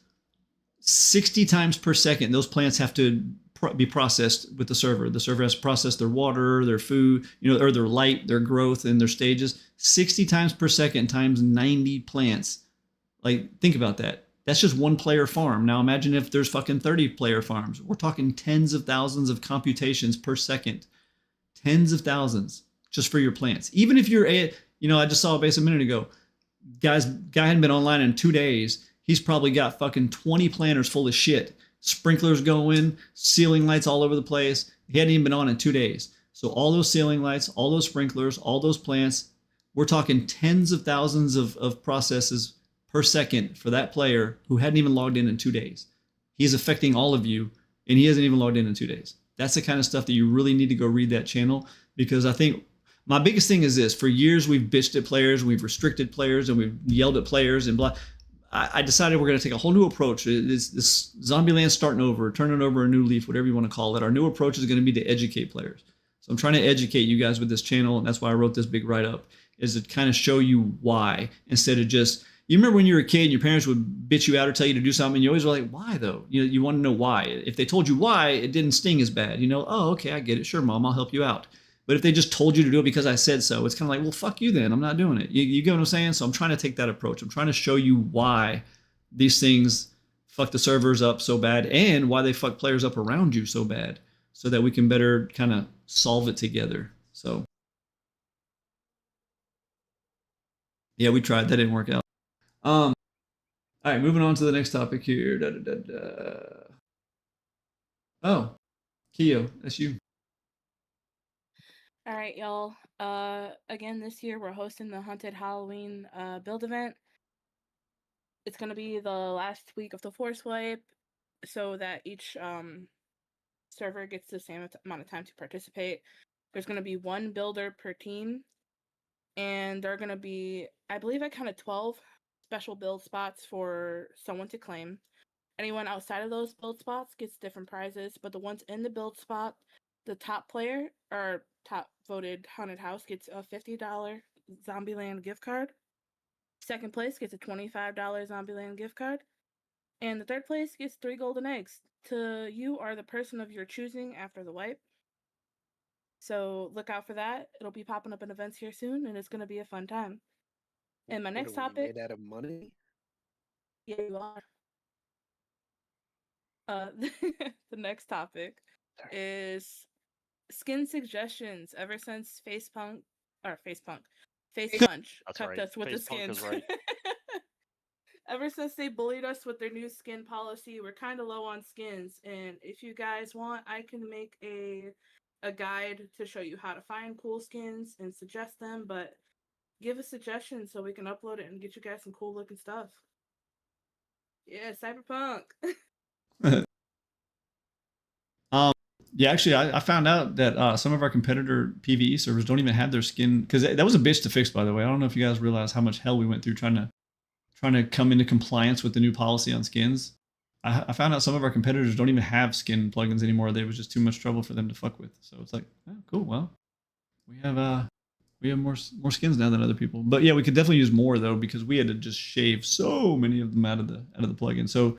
60 times per second, those plants have to be processed with the server. The server has to process their water, their food, or their light, their growth, and their stages. 60 times per second times 90 plants. Like, think about that. That's just one player farm. Now imagine if there's fucking 30 player farms. We're talking tens of thousands of computations per second. Tens of thousands just for your plants. Even if you're I just saw a base a minute ago. Guy hadn't been online in 2 days. He's probably got fucking 20 planters full of shit. Sprinklers going, ceiling lights all over the place. He hadn't even been on in 2 days. So all those ceiling lights, all those sprinklers, all those plants, we're talking tens of thousands of processes per second for that player who hadn't even logged in 2 days. He's affecting all of you, and he hasn't even logged in 2 days. That's the kind of stuff that you really need to go read that channel, because I think my biggest thing is this. For years, we've bitched at players, we've restricted players, and we've yelled at players and blah. I decided we're going to take a whole new approach. This Zombieland starting over, turning over a new leaf, whatever you want to call it. Our new approach is going to be to educate players. So I'm trying to educate you guys with this channel, and that's why I wrote this big write-up, is to kind of show you why, instead of just, you remember when you were a kid and your parents would bitch you out or tell you to do something, and you always were like, why though? You want to know why. If they told you why, it didn't sting as bad. Oh, okay, I get it. Sure, Mom, I'll help you out. But if they just told you to do it because I said so, it's kind of like, well, fuck you then. I'm not doing it. You get what I'm saying? So I'm trying to take that approach. I'm trying to show you why these things fuck the servers up so bad and why they fuck players up around you so bad, so that we can better kind of solve it together. So yeah, we tried. That didn't work out. All right, moving on to the next topic here. Oh, Keo, that's you. All right, y'all. Again, this year we're hosting the Haunted Halloween build event. It's gonna be the last week of the Force Wipe, so that each server gets the same amount of time to participate. There's gonna be one builder per team, and there are gonna be, I believe I counted 12 special build spots for someone to claim. Anyone outside of those build spots gets different prizes, but the ones in the build spot, the top player or top voted haunted house gets a $50 Zombieland gift card. Second place gets a $25 Zombieland gift card. And the third place gets 3 golden eggs to you or the person of your choosing after the wipe. So look out for that. It'll be popping up in events here soon, and it's going to be a fun time. And my next What are we, topic. made out of money? Yeah, you are. The next topic is skin suggestions. Ever since Face Punch That's kept right. us with the Face Punk skins. is right. Ever since they bullied us with their new skin policy, we're kind of low on skins. And if you guys want, I can make a guide to show you how to find cool skins and suggest them. But give a suggestion so we can upload it and get you guys some cool looking stuff. Yeah, Cyberpunk. Yeah, actually, I found out that some of our competitor PvE servers don't even have their skin, because that was a bitch to fix, by the way. I don't know if you guys realize how much hell we went through trying to come into compliance with the new policy on skins. I found out some of our competitors don't even have skin plugins anymore. They was just too much trouble for them to fuck with. So it's like, oh, cool. Well, we have more skins now than other people. But yeah, we could definitely use more though, because we had to just shave so many of them out of the plugin. So,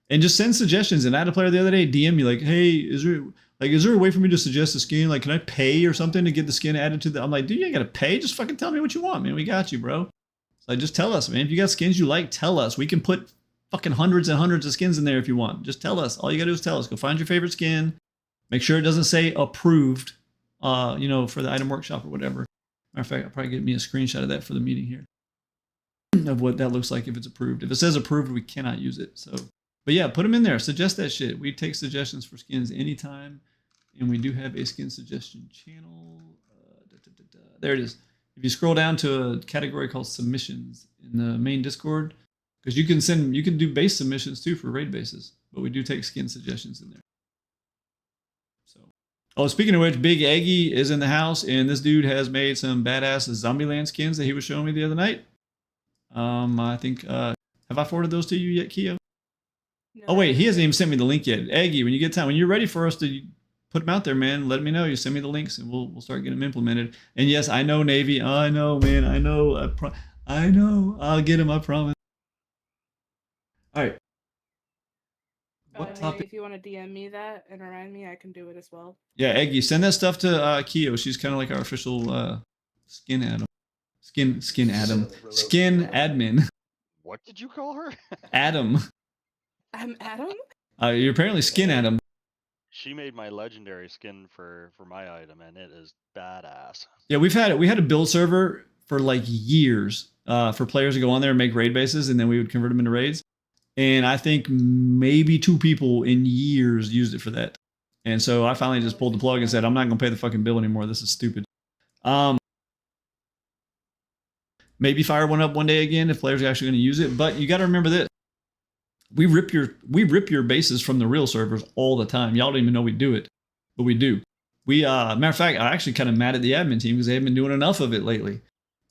and just send suggestions. And I had a player the other day DM me like, hey, is there a way for me to suggest a skin? Like, can I pay or something to get the skin added to the? I'm like, dude, you ain't gotta pay. Just fucking tell me what you want, man. We got you, bro. So just tell us, man. If you got skins you like, tell us. We can put fucking hundreds and hundreds of skins in there if you want. Just tell us. All you gotta do is tell us. Go find your favorite skin. Make sure it doesn't say approved, for the item workshop or whatever. Matter of fact, I'll probably get me a screenshot of that for the meeting here, of what that looks like if it's approved. If it says approved, we cannot use it. So, but yeah, put them in there. Suggest that shit. We take suggestions for skins anytime, and we do have a skin suggestion channel. There it is. If you scroll down to a category called submissions in the main Discord, because you can do base submissions too for raid bases, but we do take skin suggestions in there. So, oh, speaking of which, Big Eggy is in the house, and this dude has made some badass Zombieland skins that he was showing me the other night. I think have I forwarded those to you yet, Keo? No, Oh wait, he hasn't even sent me the link yet. Eggy, when you get time, when you're ready for us to put them out there, man, let me know. You send me the links, and we'll start getting them implemented. And yes, I know, Navy. I know, man. I know. I know. I'll get them. I promise. All right. What Nate, topic? if you want to DM me that and remind me, I can do it as well. Yeah, Eggy, send that stuff to Keo. She's kind of like our official skin Adam. Skin admin. What did you call her? Adam. I'm Adam? You're apparently skin Adam. She made my legendary skin for my item, and it is badass. Yeah, we had a build server for like years for players to go on there and make raid bases, and then we would convert them into raids. And I think maybe 2 people in years used it for that. And so I finally just pulled the plug and said, I'm not going to pay the fucking bill anymore. This is stupid. Maybe fire one up one day again if players are actually going to use it. But you got to remember this. We rip your bases from the real servers all the time. Y'all don't even know we do it, but we do. Matter of fact, I'm actually kind of mad at the admin team because they haven't been doing enough of it lately.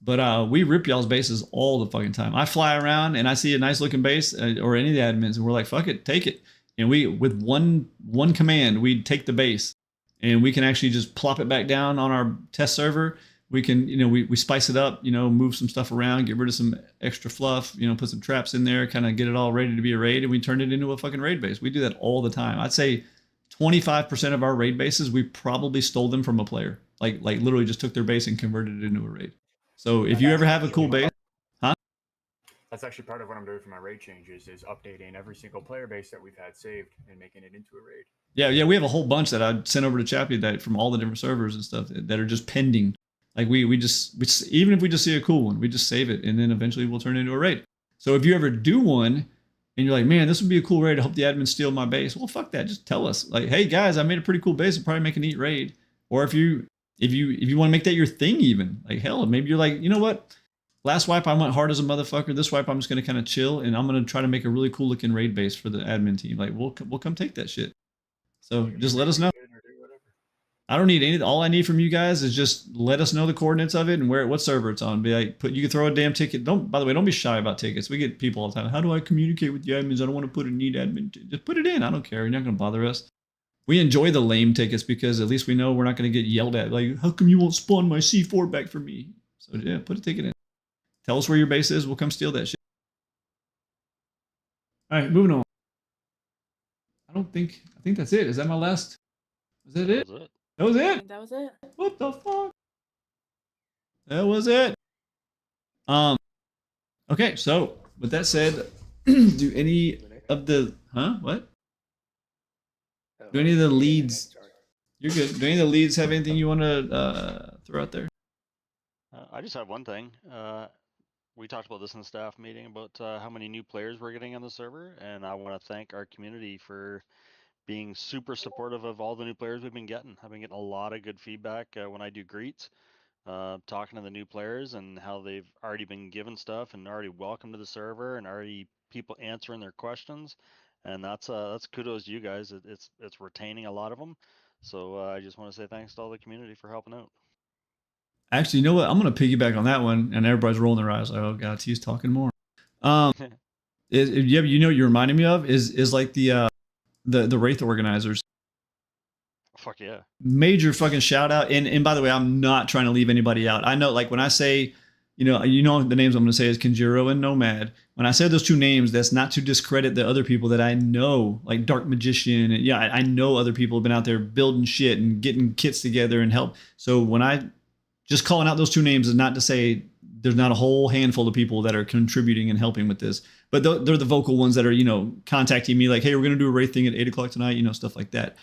But we rip y'all's bases all the fucking time. I fly around and I see a nice looking base or any of the admins, and we're like, fuck it, take it. And we, with one command, we take the base, and we can actually just plop it back down on our test server. We can, we spice it up, move some stuff around, get rid of some extra fluff, put some traps in there, kind of get it all ready to be a raid, and we turn it into a fucking raid base. We do that all the time. I'd say 25% of our raid bases, we probably stole them from a player. Like literally just took their base and converted it into a raid. So if you ever have a cool base, that's actually part of what I'm doing for my raid changes, is updating every single player base that we've had saved and making it into a raid. Yeah, we have a whole bunch that I sent over to Chappie that from all the different servers and stuff that are just pending. Like we just even if we just see a cool one, we just save it, and then eventually we'll turn it into a raid. So if you ever do one and you're like, man, this would be a cool raid, I hope the admins steal my base. Well, fuck that. Just tell us. Like, hey guys, I made a pretty cool base, I'll probably make a neat raid. Or if you want to make that your thing, even like, hell, maybe you're like, you know what? Last wipe I went hard as a motherfucker. This wipe I'm just gonna kind of chill, and I'm gonna try to make a really cool looking raid base for the admin team. Like we'll come take that shit. So just let us know. I don't need any. All I need from you guys is just let us know the coordinates of it and what server it's on. Be like, you can throw a damn ticket. By the way, don't be shy about tickets. We get people all the time. How do I communicate with the admins? I don't want to put a need admin. Just put it in. I don't care. You're not gonna bother us. We enjoy the lame tickets because at least we know we're not gonna get yelled at. Like, how come you won't spawn my C4 back for me? So yeah, put a ticket in. Tell us where your base is. We'll come steal that shit. All right, moving on. I think that's it. Is that my last? Was that it? That was it. That was it? That was it. What the fuck? That was it. Okay, so with that said, do any of the what? Do any of the leads? You're good. Do any of the leads have anything you want to throw out there? I just have one thing. We talked about this in the staff meeting about how many new players we're getting on the server, and I want to thank our community for being super supportive of all the new players we've been getting. I've been getting a lot of good feedback when I do greets, talking to the new players and how they've already been given stuff and already welcome to the server and already people answering their questions, and that's kudos to you guys. It's retaining a lot of them, so I just want to say thanks to all the community for helping out. Actually, you know what? I'm gonna piggyback on that one, and everybody's rolling their eyes like, "Oh God, he's talking more." You know what you're reminding me of is like the Wraith organizers. Fuck yeah! Major fucking shout out, and by the way, I'm not trying to leave anybody out. I know, like when I say, you know the names I'm gonna say is Kenjiro and Nomad. When I said those two names, that's not to discredit the other people that I know, like Dark Magician, and yeah, I know other people have been out there building shit and getting kits together and help. So when I just calling out those two names is not to say there's not a whole handful of people that are contributing and helping with this, but they're the vocal ones that are, contacting me like, hey, we're going to do a Wraith thing at 8:00 tonight, stuff like that.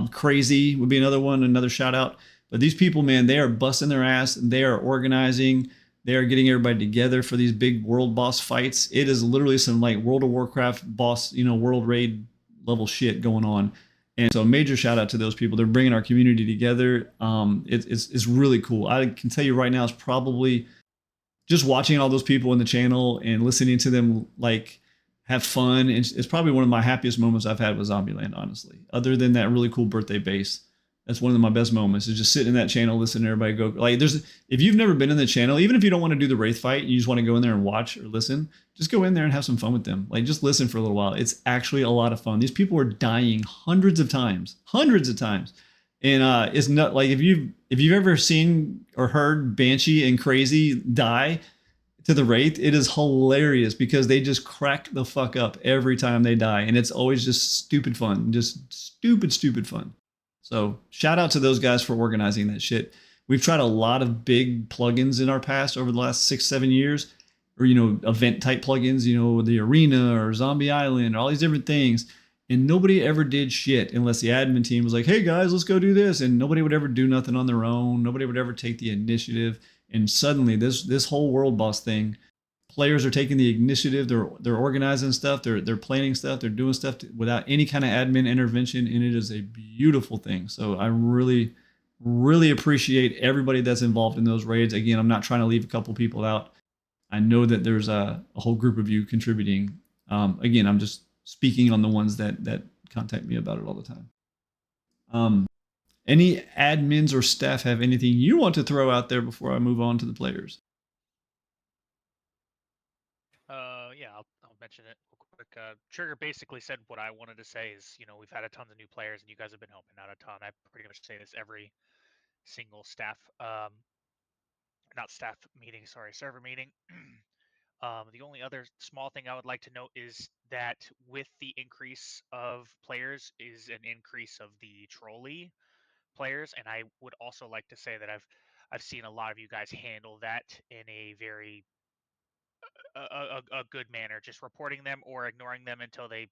Crazy would be another one, another shout out. But these people, man, they are busting their ass. They are organizing. They are getting everybody together for these big world boss fights. It is literally some like World of Warcraft boss, world raid level shit going on. And so major shout out to those people. They're bringing our community together. It's really cool. I can tell you right now, it's probably just watching all those people in the channel and listening to them like have fun. It's probably one of my happiest moments I've had with Zombieland, honestly. Other than that really cool birthday base. That's one of my best moments, is just sitting in that channel, listening to everybody go. Like, if you've never been in the channel, even if you don't want to do the Wraith fight, you just want to go in there and watch or listen, just go in there and have some fun with them. Like, just listen for a little while. It's actually a lot of fun. These people are dying hundreds of times. And it's not like if you've ever seen or heard Banshee and Crazy die to the Wraith, it is hilarious because they just crack the fuck up every time they die, and it's always just stupid fun, just stupid fun. So shout out to those guys for organizing that shit. We've tried a lot of big plugins in our past over the last 6-7 years, or, event type plugins, the Arena or Zombie Island, or all these different things. And nobody ever did shit unless the admin team was like, hey guys, let's go do this. And nobody would ever do nothing on their own. Nobody would ever take the initiative. And suddenly this whole world boss thing, players are taking the initiative. They're organizing stuff. They're planning stuff. They're doing stuff without any kind of admin intervention, and it is a beautiful thing. So I really, really appreciate everybody that's involved in those raids. Again, I'm not trying to leave a couple people out. I know that there's a whole group of you contributing. Again, I'm just speaking on the ones that contact me about it all the time. Any admins or staff have anything you want to throw out there before I move on to the players? Yeah, I'll mention it real quick. Trigger basically said what I wanted to say is, we've had a ton of new players and you guys have been helping out a ton. I pretty much say this every single staff, not staff meeting, sorry, server meeting. The only other small thing I would like to note is that with the increase of players is an increase of the trolley players, and I would also like to say that I've seen a lot of you guys handle that in a very a good manner, just reporting them or ignoring them until they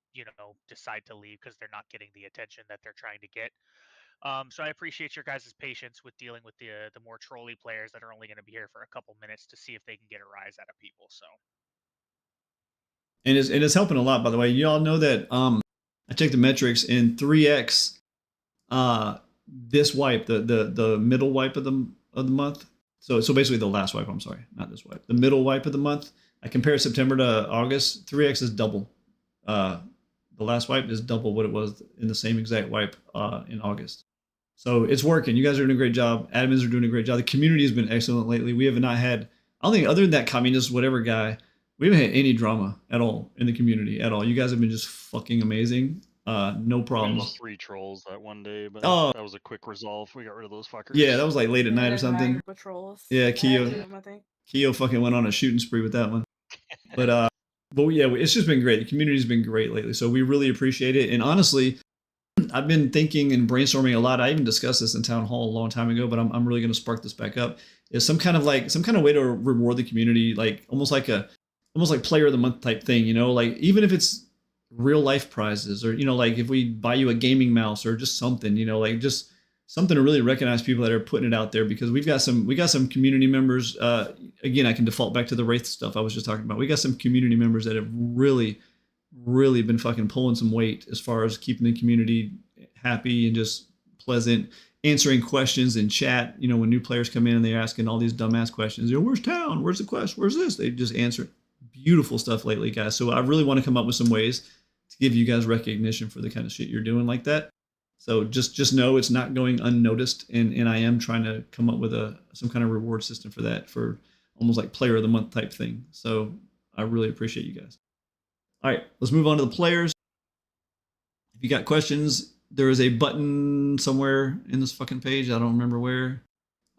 decide to leave because they're not getting the attention that they're trying to get. So I appreciate your guys' patience with dealing with the more trolley players that are only going to be here for a couple minutes to see if they can get a rise out of people. So And it's helping a lot, by the way. You all know that I checked the metrics in 3x. This wipe, the middle wipe of the month. So basically the last wipe. I'm sorry, not this wipe. The middle wipe of the month. I compare September to August. 3x is double. The last wipe is double what it was in the same exact wipe in August. So it's working. You guys are doing a great job. Admins are doing a great job. The community has been excellent lately. We have not had, I don't think, other than that communist whatever guy, we haven't had any drama at all in the community at all. You guys have been just fucking amazing. No We problems. had 3 trolls that one day, but Oh. that was a quick resolve. We got rid of those fuckers. Yeah, that was like late at Yeah, night or there's something. Niagara Patrols. Yeah, I had Keo. two of 'em, I think. Keo fucking went on a shooting spree with that one. But yeah, it's just been great. The community's been great lately, so we really appreciate it. And honestly, I've been thinking and brainstorming a lot. I even discussed this in town hall a long time ago, but I'm really going to spark this back up. Is some kind of way to reward the community, like almost like player of the month type thing. Like even if it's real life prizes, or like if we buy you a gaming mouse or just something, like just something to really recognize people that are putting it out there, because we got some community members. Again, I can default back to the Wraith stuff I was just talking about. We got some community members that have really been fucking pulling some weight as far as keeping the community happy and just pleasant, answering questions in chat. When new players come in and they're asking all these dumbass questions, where's town? Where's the quest? Where's this? They just answer. Beautiful stuff lately, guys. So I really want to come up with some ways to give you guys recognition for the kind of shit you're doing like that. So just know it's not going unnoticed, and I am trying to come up with some kind of reward system for that, for almost like player of the month type thing. So I really appreciate you guys. All right, let's move on to the players. If you got questions, there is a button somewhere in this fucking page, I don't remember where,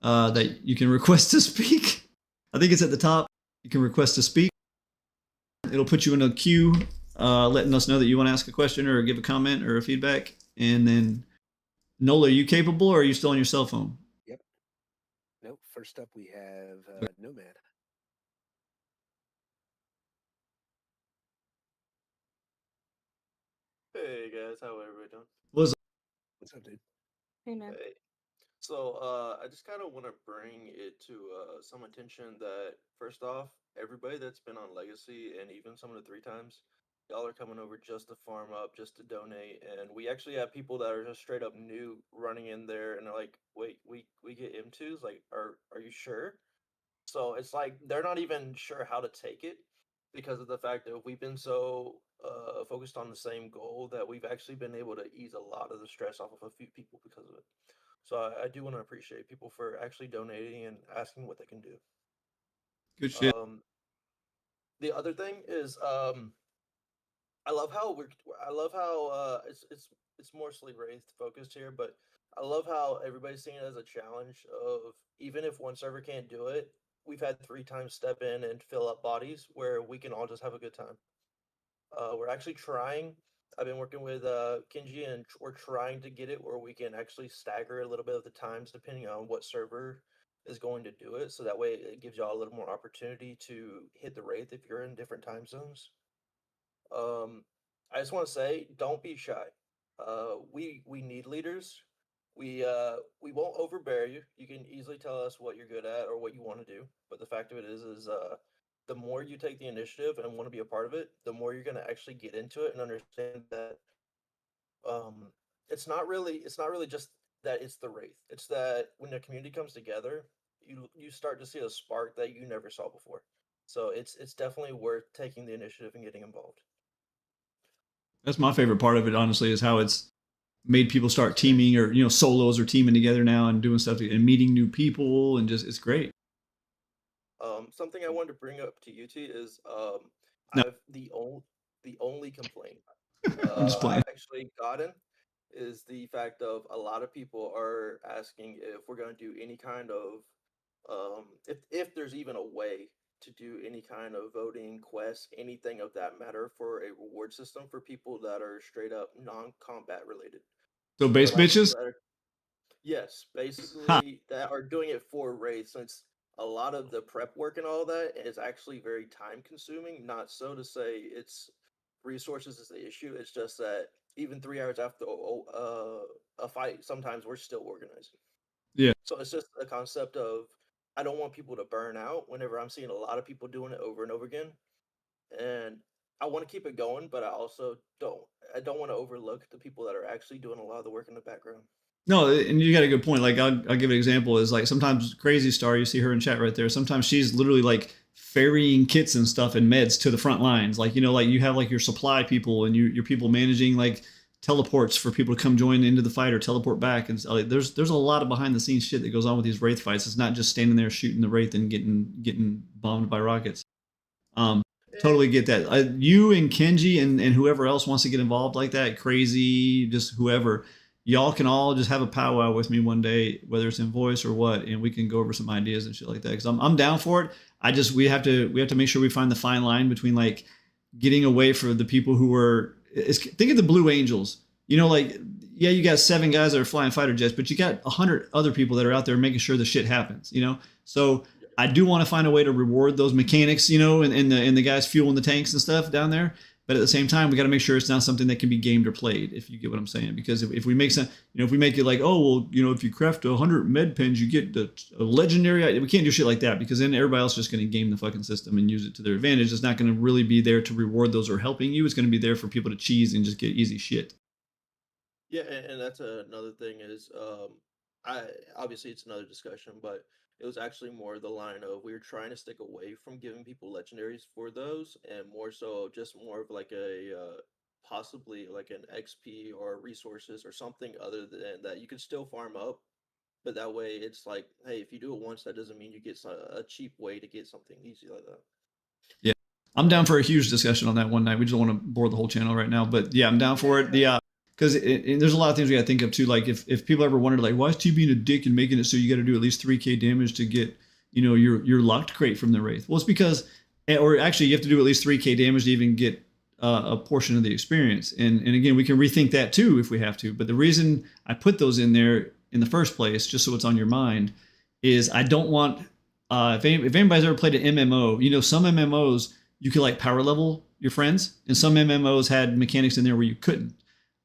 that you can request to speak. I think it's at the top. You can request to speak. It'll put you in a queue, letting us know that you want to ask a question or give a comment or a feedback. And then, Nola, are you capable, or are you still on your cell phone? Yep. Nope. First up, we have Nomad. Hey guys, how everybody doing? What's up, dude? Hey, man. Hey. So I just kind of want to bring it to some attention that, first off, everybody that's been on Legacy and even some of the 3 times, y'all are coming over just to farm up, just to donate, and we actually have people that are just straight up new running in there, and they're like, "Wait, we get M2s? Like, are you sure?" So it's like they're not even sure how to take it because of the fact that we've been so focused on the same goal that we've actually been able to ease a lot of the stress off of a few people because of it. So I do want to appreciate people for actually donating and asking what they can do. Good shit. The other thing is, I love how it's mostly Wraith focused here, but I love how everybody's seeing it as a challenge of, even if one server can't do it, we've had 3 times step in and fill up bodies where we can all just have a good time. We're actually trying. I've been working with Kinji, and we're trying to get it where we can actually stagger a little bit of the times depending on what server is going to do it, so that way it gives y'all a little more opportunity to hit the Wraith if you're in different time zones. I just want to say, don't be shy. We need leaders. We won't overbear you. You can easily tell us what you're good at or what you want to do. But the fact of it is the more you take the initiative and want to be a part of it, the more you're going to actually get into it and understand that it's not really just that it's the Wraith. It's that when the community comes together, you start to see a spark that you never saw before. So it's definitely worth taking the initiative and getting involved. That's my favorite part of it, honestly, is how it's made people start teaming, or solos are teaming together now and doing stuff and meeting new people, and just it's great. Something I wanted to bring up to UT is No. I've the only complaint I'm just playing. I've actually gotten is the fact of a lot of people are asking if we're going to do any kind of if there's even a way to do any kind of voting quests, anything of that matter for a reward system for people that are straight up non-combat related. So base A lot of people bitches. that are- yes, basically that are doing it for raids, since a lot of the prep work and all that is actually very time consuming. Not so to say it's resources is the issue. It's just that even 3 hours after a fight, sometimes we're still organizing. Yeah. So it's just a concept of I don't want people to burn out whenever I'm seeing a lot of people doing it over and over again. And I want to keep it going, but I also don't want to overlook the people that are actually doing a lot of the work in the background. No, and you got a good point. Like I'll give an example is like sometimes Crazy Star, you see her in chat right there. Sometimes she's literally like ferrying kits and stuff and meds to the front lines. Like, you know, like you have like your supply people and your people managing like teleports for people to come join into the fight or teleport back. And so, like, there's a lot of behind the scenes shit that goes on with these Wraith fights. It's not just standing there shooting the Wraith and getting bombed by rockets. Totally get that. You and Kenji and whoever else wants to get involved like that, Crazy, just whoever, y'all can all just have a powwow with me one day, whether it's in voice or what, and we can go over some ideas and shit like that. Because I'm down for it. We have to make sure we find the fine line between like getting away from the people who are. Think of the Blue Angels. You know, like yeah, you got 7 guys that are flying fighter jets, but you got 100 other people that are out there making sure the shit happens. You know, so I do want to find a way to reward those mechanics. You know, and the guys fueling the tanks and stuff down there. But at the same time, we got to make sure it's not something that can be gamed or played, if you get what I'm saying. Because if we make some, you know, if we make it like, oh, well, you know, if you craft 100 med pens, you get a legendary. We can't do shit like that because then everybody else is just going to game the fucking system and use it to their advantage. It's not going to really be there to reward those who are helping you. It's going to be there for people to cheese and just get easy shit. Yeah, and that's another thing is, obviously it's another discussion, but it was actually more the line of we were trying to stick away from giving people legendaries for those, and more so just more of like a possibly like an XP or resources or something other than that you could still farm up, but that way it's like, hey, if you do it once, that doesn't mean you get a cheap way to get something easy like that. Yeah, I'm down for a huge discussion on that one night. We just don't want to bore the whole channel right now, but yeah, I'm down for it. Yeah. Because there's a lot of things we got to think of too. Like if people ever wondered, like, why is T being a dick and making it so you got to do at least 3k damage to get, you know, your locked crate from the Wraith? Well, it's because, or actually you have to do at least 3k damage to even get a portion of the experience. And again, we can rethink that too if we have to. But the reason I put those in there in the first place, just so it's on your mind, is I don't want, if anybody's ever played an MMO, you know, some MMOs you could like power level your friends, and some MMOs had mechanics in there where you couldn't.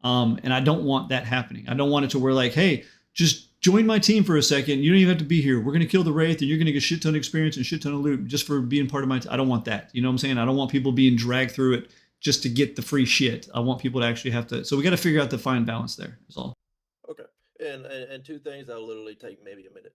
And I don't want that happening. I don't want it to where like, hey, just join my team for a second. You don't even have to be here. We're going to kill the Wraith and you're going to get a shit ton of experience and shit ton of loot just for being part of my team. I don't want that. You know what I'm saying? I don't want people being dragged through it just to get the free shit. I want people to actually have to. So we got to figure out the fine balance there. That's all. Okay. And two things that'll literally take maybe a minute.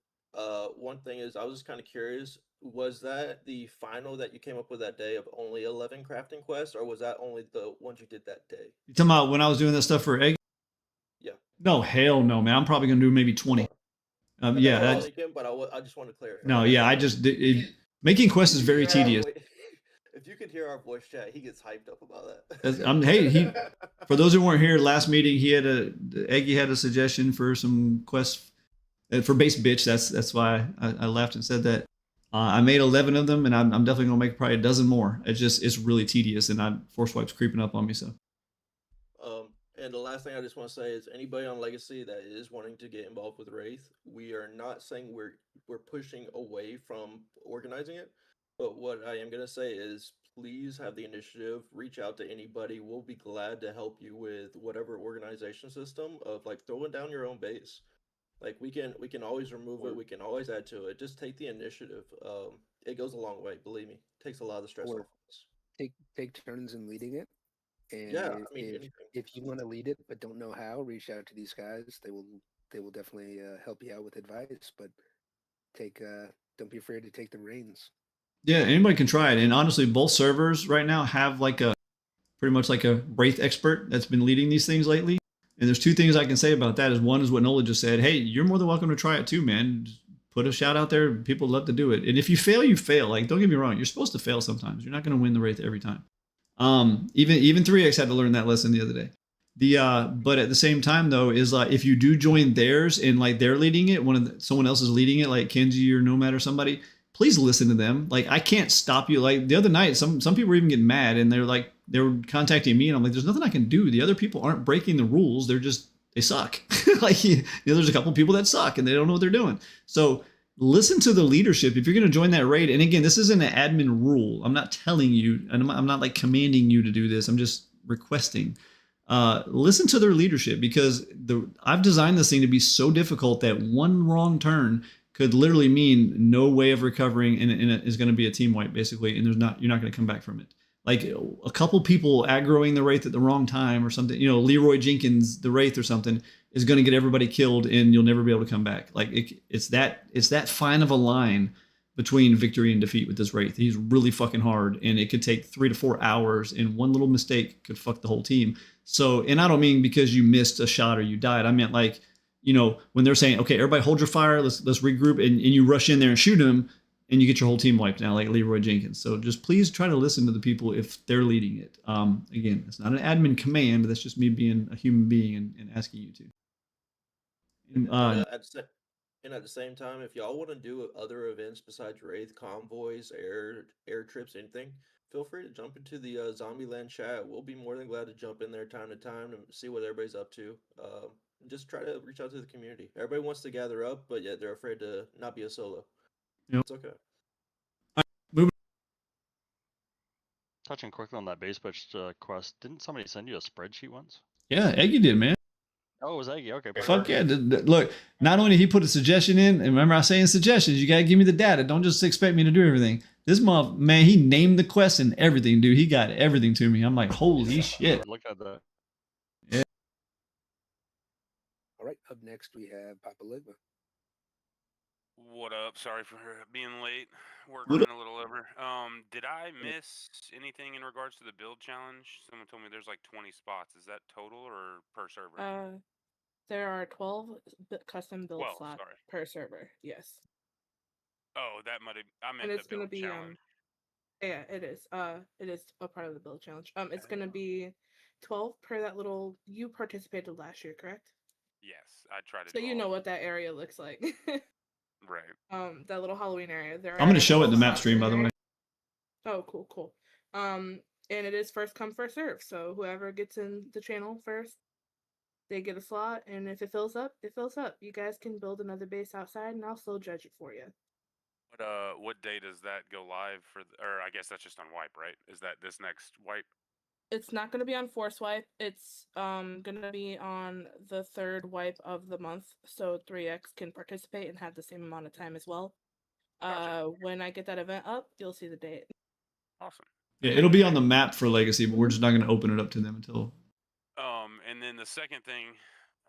One thing is I was just kind of curious, was that the final that you came up with that day of only 11 crafting quests, or was that only the ones you did that day? You talking about when I was doing that stuff for Egg? Yeah. No, hell no, man. I'm probably going to do maybe 20. Yeah. That's, but I just want to clarify. no, yeah. I just, making quests is very tedious. If you could hear our voice chat, he gets hyped up about that. Hey, for those who weren't here last meeting, Eggy had a suggestion for some quests for base bitch. That's why I laughed and said that. I made 11 of them, and I'm definitely gonna make probably a dozen more. It's really tedious, and force wipes creeping up on me. So. And the last thing I just want to say is anybody on Legacy that is wanting to get involved with Wraith, we are not saying we're pushing away from organizing it. But what I am going to say is please have the initiative, reach out to anybody. We'll be glad to help you with whatever organization system of like throwing down your own base. Like we can always remove it. We can always add to it. Just take the initiative. It goes a long way. Believe me, it takes a lot of the stress off us. Take turns in leading it. And yeah, I mean, if you want to lead it but don't know how, reach out to these guys. They will definitely help you out with advice. But don't be afraid to take the reins. Yeah, anybody can try it. And honestly, both servers right now have pretty much like a Wraith expert that's been leading these things lately. And there's two things I can say about that. One is what Nola just said. Hey, you're more than welcome to try it too, man. Just put a shout out there. People love to do it. And if you fail, you fail. Like, don't get me wrong. You're supposed to fail sometimes. You're not going to win the Wraith every time. Even 3X had to learn that lesson the other day. But at the same time though, is like if you do join theirs and like they're leading it, someone else is leading it, like Kenji or Nomad or somebody, please listen to them. Like I can't stop you. Like the other night, some people were even getting mad and they were contacting me and I'm like, there's nothing I can do. The other people aren't breaking the rules. They suck. Like there's a couple people that suck and they don't know what they're doing. So listen to the leadership if you're going to join that raid. And again, this isn't an admin rule. I'm not telling you, and I'm not like commanding you to do this. I'm just requesting. Listen to their leadership because I've designed this thing to be so difficult that one wrong turn could literally mean no way of recovering, and it is going to be a team wipe basically, and you're not going to come back from it. Like a couple people aggroing the Wraith at the wrong time or something, Leroy Jenkins, the Wraith or something, is going to get everybody killed, and you'll never be able to come back. Like it's that fine of a line between victory and defeat with this Wraith. He's really fucking hard, and it could take 3 to 4 hours, and one little mistake could fuck the whole team. So, and I don't mean because you missed a shot or you died. I meant like, when they're saying, okay, everybody hold your fire, let's regroup, and you rush in there and shoot him, and you get your whole team wiped now, like Leroy Jenkins. So just please try to listen to the people if they're leading it. Again, it's not an admin command. That's just me being a human being and asking you to. And at the same time, if y'all want to do other events besides Wraith, convoys, air trips, anything, feel free to jump into the Zombieland chat. We'll be more than glad to jump in there time to time and see what everybody's up to. And just try to reach out to the community. Everybody wants to gather up, but yet they're afraid to not be a solo. Yep. It's okay. Touching quickly on that base pitch quest, didn't somebody send you a spreadsheet once? Yeah, Eggy did, man. Oh, it was Eggy. Okay. Fuck yeah. Look, not only did he put a suggestion in, and remember I was saying suggestions, you got to give me the data. Don't just expect me to do everything. This man, he named the quest and everything, dude. He got everything to me. I'm like, holy shit. Look at that. Yeah. All right, up next we have Papa Ligma. What up? Sorry for being late. Working a little over. Did I miss anything in regards to the build challenge? Someone told me there's like 20 spots. Is that total or per server? There are 12 custom build slots sorry. per server. Yes. Oh, that might have. I meant And it's the gonna build be challenge. yeah, it is. It is a part of the build challenge. It's gonna be 12 per that little. You participated last year, correct? Yes, I tried to. So you know what that area looks like. Right. That little Halloween area. I'm going to show it in the map stream, by the way. Oh, cool. And it is first come, first serve. So whoever gets in the channel first, they get a slot. And if it fills up, it fills up. You guys can build another base outside, and I'll still judge it for you. But what day does that go live for? Or I guess that's just on wipe, right? Is that this next wipe? It's not going to be on Force Wipe. It's going to be on the third wipe of the month, so 3X can participate and have the same amount of time as well. Gotcha. When I get that event up, you'll see the date. Awesome. Yeah, it'll be on the map for Legacy, but we're just not going to open it up to them until. And then the second thing,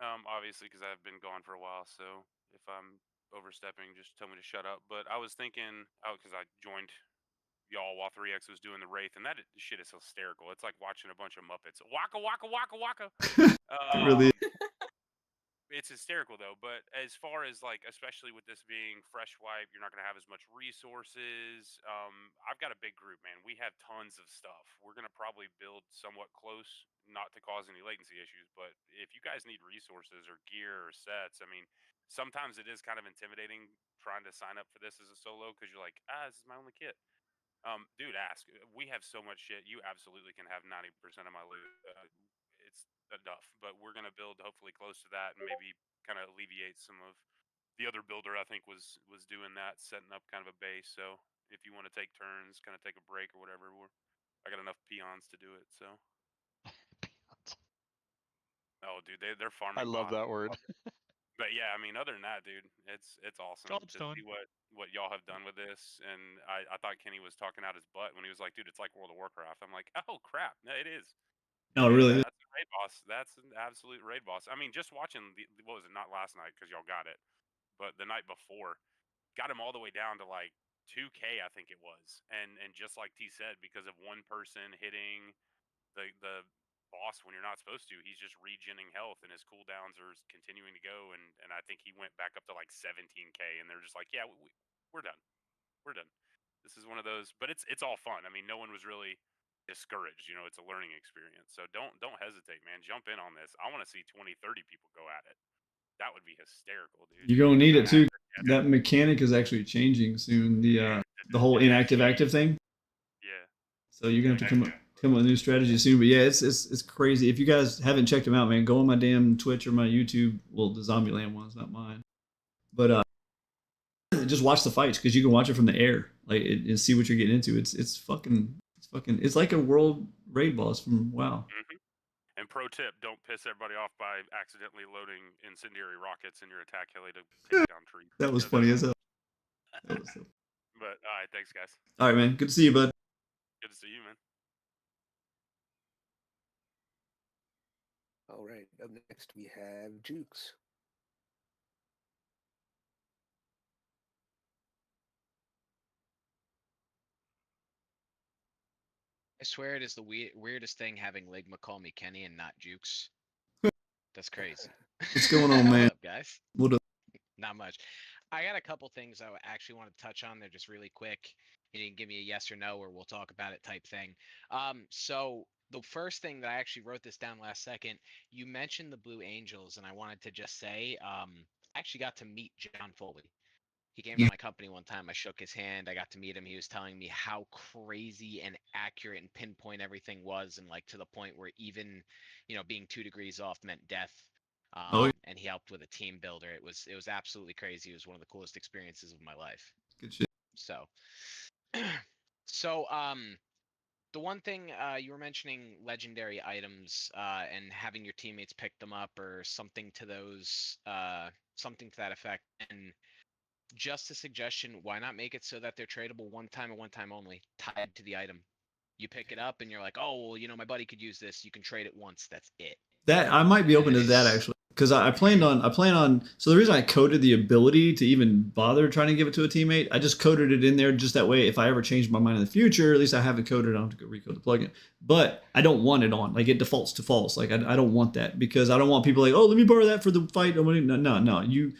obviously, because I've been gone for a while, so if I'm overstepping, just tell me to shut up. But I was thinking, because I joined y'all while 3X was doing the Wraith, and that shit is hysterical. It's like watching a bunch of Muppets. Waka waka waka waka. Really? It's hysterical though. But as far as like, especially with this being fresh wipe, you're not gonna have as much resources. I've got a big group, man. We have tons of stuff. We're gonna probably build somewhat close, not to cause any latency issues. But if you guys need resources or gear or sets, I mean, sometimes it is kind of intimidating trying to sign up for this as a solo because you're like, this is my only kit. Dude, ask. We have so much shit. You absolutely can have 90% of my loot. It's enough, but we're gonna build hopefully close to that, and maybe kind of alleviate some of the other builder. I think was doing that, setting up kind of a base. So if you want to take turns, kind of take a break or whatever, I got enough peons to do it. So. Oh, dude, they're farming. I love that word. But yeah, I mean, other than that, dude, it's awesome to see what y'all have done with this. And I thought Kenny was talking out his butt when he was like, dude, it's like World of Warcraft. I'm like, oh crap, no, it is. No, really. That's a raid boss. That's an absolute raid boss. I mean, just watching what was it? Not last night because y'all got it, but the night before, got him all the way down to like 2K, I think it was. And just like T said, because of one person hitting the boss when you're not supposed to. He's just regenning health, and his cooldowns are continuing to go. And I think he went back up to like 17k, and they're just like, yeah, we're done. We're done. This is one of those, but it's all fun. I mean, no one was really discouraged. You know, it's a learning experience. So don't hesitate, man. Jump in on this. I want to see 20, 30 people go at it. That would be hysterical, dude. You're gonna need it too. That mechanic is actually changing soon. The whole inactive active thing. Yeah. So you're gonna have to come up with a new strategy soon. But yeah, it's crazy. If you guys haven't checked them out, man, go on my damn Twitch or my YouTube. Well, the Zombieland one's not mine. But just watch the fights because you can watch it from the air, like and see what you're getting into. It's like a world raid boss from WoW. Mm-hmm. And pro tip: don't piss everybody off by accidentally loading incendiary rockets in your attack heli to take down trees. That was funny as hell. But all right, thanks, guys. All right, man. Good to see you, bud. Good to see you, man. All right. Up next, we have Jukes. I swear it is the weirdest thing having Ligma call me Kenny and not Jukes. That's crazy. What's going on, man? What up, guys? What up? Not much. I got a couple things I actually want to touch on. They're just really quick. You can give me a yes or no, or we'll talk about it type thing. So the first thing that I actually wrote this down last second, you mentioned the Blue Angels, and I wanted to just say, I actually got to meet John Foley. He came to my company one time. I shook his hand. I got to meet him. He was telling me how crazy and accurate and pinpoint everything was, and like to the point where even, being 2 degrees off meant death. And he helped with a team builder. It was absolutely crazy. It was one of the coolest experiences of my life. Good shit. So, the one thing you were mentioning legendary items and having your teammates pick them up or something to that effect. And just a suggestion, why not make it so that they're tradable one time and one time only, tied to the item. You pick it up and you're like, oh, well, my buddy could use this. You can trade it once. That's it. That I might be open to that actually, because I plan on. So the reason I coded the ability to even bother trying to give it to a teammate, I just coded it in there just that way. If I ever change my mind in the future, at least I have it coded. I don't have to go recode the plugin. But I don't want it on. Like it defaults to false. Like I don't want that because I don't want people like, oh, let me borrow that for the fight. No. You.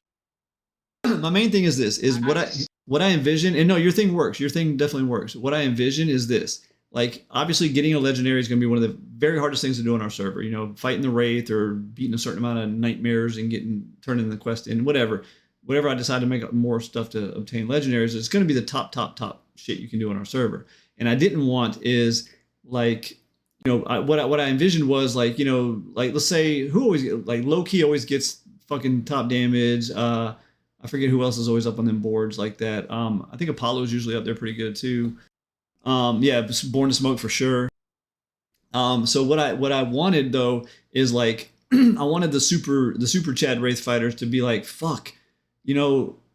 My main thing is this: is what I envision. And no, your thing works. Your thing definitely works. What I envision is this. Like, obviously, getting a legendary is going to be one of the very hardest things to do on our server. Fighting the Wraith or beating a certain amount of nightmares and turning the quest in, whatever I decide to make up more stuff to obtain legendaries, it's going to be the top shit you can do on our server. And I didn't want is like, what I envisioned was like, like let's say who always like low key always gets fucking top damage. I forget who else is always up on them boards like that. I think Apollo's usually up there pretty good too. Yeah, Born to Smoke for sure. So what I wanted though is like I wanted the super Chad Wraith fighters to be like, fuck,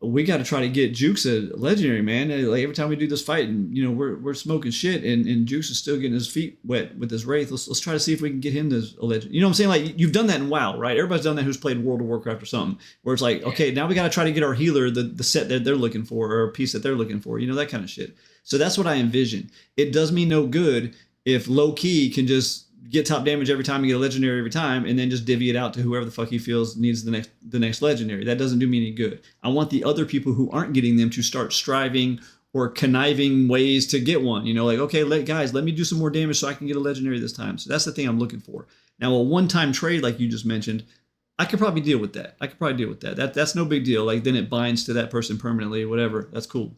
we got to try to get Jukes a legendary, man. Like every time we do this fight, and we're smoking shit, and Jukes is still getting his feet wet with this Wraith. Let's try to see if we can get him a legend. You know what I'm saying? Like you've done that in WoW, right? Everybody's done that who's played World of Warcraft or something, where it's like, okay, now we got to try to get our healer the set that they're looking for or a piece that they're looking for. That kind of shit. So that's what I envision. It does me no good if low key can just get top damage every time and get a legendary every time, and then just divvy it out to whoever the fuck he feels needs the next legendary. That doesn't do me any good. I want the other people who aren't getting them to start striving or conniving ways to get one. Like, okay, let me do some more damage so I can get a legendary this time. So that's the thing I'm looking for. Now, a one-time trade like you just mentioned, I could probably deal with that. That's no big deal. Like then it binds to that person permanently or whatever. That's cool.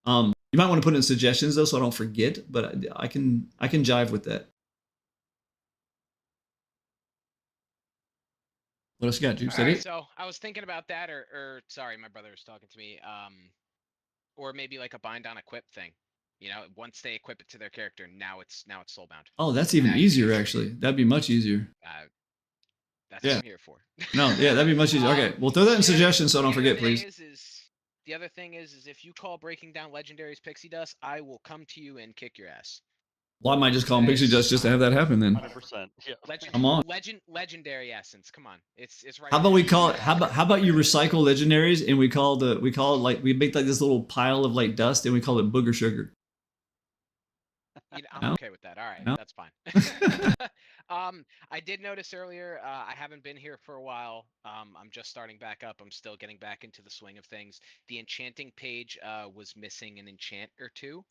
You might want to put in suggestions though, so I don't forget. But I can jive with that. What else you got, Juice? Right, so I was thinking about that, or sorry, my brother was talking to me. Or maybe like a bind on equip thing. Once they equip it to their character, now it's soulbound. Oh, that's even easier actually. That'd be much easier. That's what I'm here for. No, yeah, that'd be much easier. Okay, well, throw that in suggestions so I don't forget, please. The other thing is if you call breaking down legendaries pixie dust, I will come to you and kick your ass. Well, I might just call him Pixie Dust just to have that happen then. 100%. Yeah. Come on. Legendary essence. Come on. It's right. How about we call it? How about you recycle legendaries and we make like this little pile of like dust and we call it booger sugar. I'm No. okay with that. All right, No. that's fine. I did notice earlier. I haven't been here for a while. I'm just starting back up. I'm still getting back into the swing of things. The enchanting page was missing an enchant or two.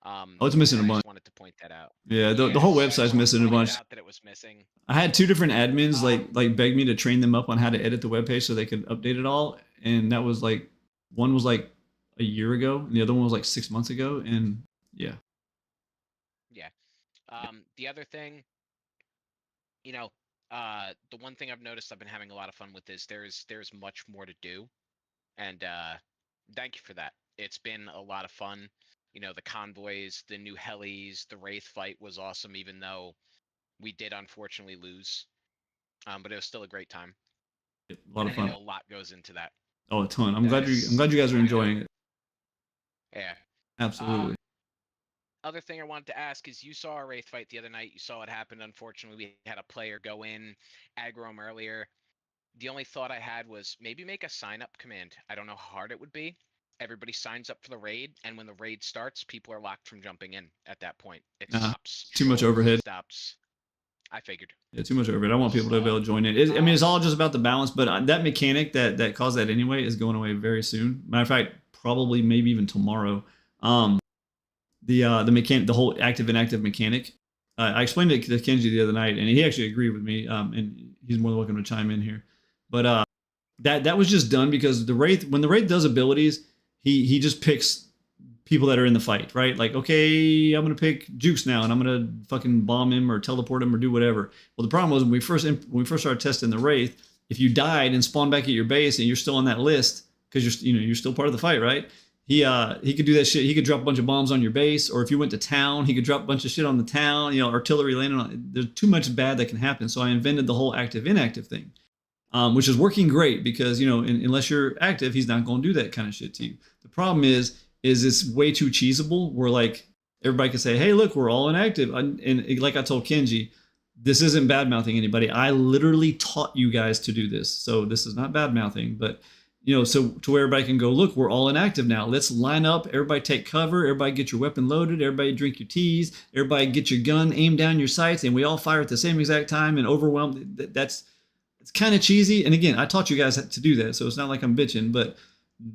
Oh, it's missing a I bunch. just wanted to point that out. Yeah, the whole so I website's just wanted missing to a point bunch. out that it was missing. I had 2 different admins like beg me to train them up on how to edit the webpage so they could update it all, and that was like one was like a year ago, and the other one was like 6 months ago, and yeah. Yeah. The other thing, the one thing I've noticed I've been having a lot of fun with is there's much more to do, and thank you for that. It's been a lot of fun. The convoys, the new helis, the Wraith fight was awesome, even though we did unfortunately lose. But it was still a great time. A lot of And I fun. know a lot goes into that. Oh, a ton. I'm glad you guys are enjoying it. Yeah. Absolutely. Other thing I wanted to ask is, you saw our Wraith fight the other night. You saw what happened. Unfortunately, we had a player go in, aggro him earlier. The only thought I had was maybe make a sign up command. I don't know how hard it would be. Everybody signs up for the raid, and when the raid starts, people are locked from jumping in at that point. It stops. Too much trolls, overhead. Stops. I figured. Yeah, too much overhead. I want people to be able to join in. I mean, it's all just about the balance, but that mechanic that caused that anyway is going away very soon. Matter of fact, probably maybe even tomorrow. The mechanic, the whole active inactive mechanic. I explained it to Kenji the other night, and he actually agreed with me. And he's more than welcome to chime in here. But that was just done because when the Wraith does abilities, he just picks people that are in the fight, right? Like, okay, I'm gonna pick Jukes now, and I'm gonna fucking bomb him or teleport him or do whatever. Well, the problem was when we first started testing the Wraith, if you died and spawned back at your base and you're still on that list because you're still part of the fight, right? He could do that shit. He could drop a bunch of bombs on your base, or if you went to town, he could drop a bunch of shit on the town. Artillery landing on. There's too much bad that can happen. So I invented the whole active inactive thing, which is working great because unless you're active, he's not going to do that kind of shit to you. The problem is it's way too cheesable. Where like everybody can say, "Hey, look, we're all inactive," and like I told Kenji, this isn't bad mouthing anybody. I literally taught you guys to do this, so this is not bad mouthing, but. So to where everybody can go, look, we're all inactive now. Let's line up. Everybody take cover. Everybody get your weapon loaded. Everybody drink your teas. Everybody get your gun aimed down your sights, and we all fire at the same exact time and overwhelm. It's kind of cheesy. And again, I taught you guys to do that, so it's not like I'm bitching. But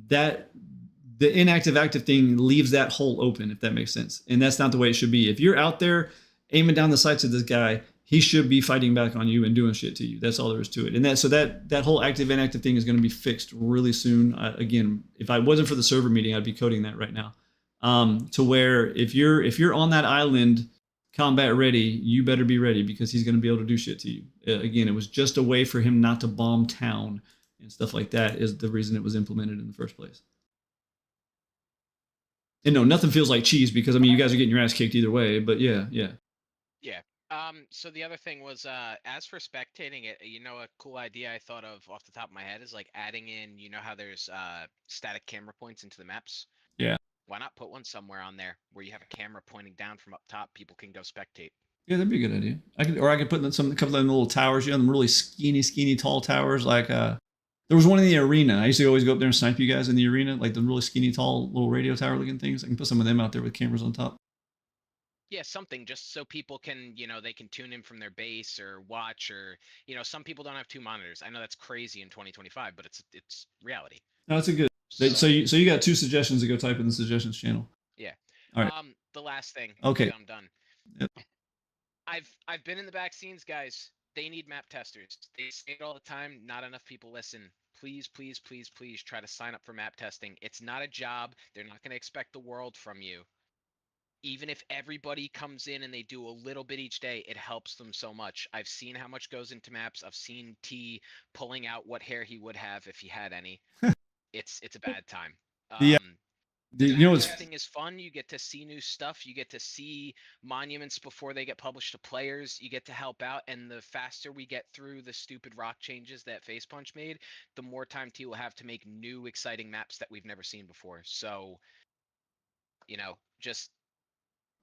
the inactive active thing leaves that hole open, if that makes sense. And that's not the way it should be. If you're out there aiming down the sights of this guy, he should be fighting back on you and doing shit to you. That's all there is to it. And that whole active inactive thing is going to be fixed really soon. Again, if I wasn't for the server meeting, I'd be coding that right now. To where if you're on that island combat ready, you better be ready because he's going to be able to do shit to you. Again, it was just a way for him not to bomb town and stuff like that is the reason it was implemented in the first place. And no, nothing feels like cheese because you guys are getting your ass kicked either way. But yeah. Yeah. So the other thing was, as for spectating it, a cool idea I thought of off the top of my head is like adding in, how there's static camera points into the maps. Yeah. Why not put one somewhere on there where you have a camera pointing down from up top? People can go spectate. Yeah, that'd be a good idea. I could put in a couple of them little towers, them really skinny tall towers. Like there was one in the arena. I used to always go up there and snipe you guys in the arena, like the really skinny tall little radio tower looking things. I can put some of them out there with cameras on top. Yeah, something just so people can, they can tune in from their base or watch, or some people don't have 2 monitors. I know that's crazy in 2025, but it's reality. No, that's a good. So you got 2 suggestions to go type in the suggestions channel. Yeah. All right. The last thing. Okay. I'm done. Yep. I've been in the back scenes, guys. They need map testers. They say it all the time. Not enough people listen. Please try to sign up for map testing. It's not a job. They're not going to expect the world from you. Even if everybody comes in and they do a little bit each day, it helps them so much. I've seen how much goes into maps. I've seen T pulling out what hair he would have if he had any. It's a bad time. Testing is fun. You get to see new stuff. You get to see monuments before they get published to players. You get to help out. And the faster we get through the stupid rock changes that Face Punch made, the more time T will have to make new exciting maps that we've never seen before. So, just...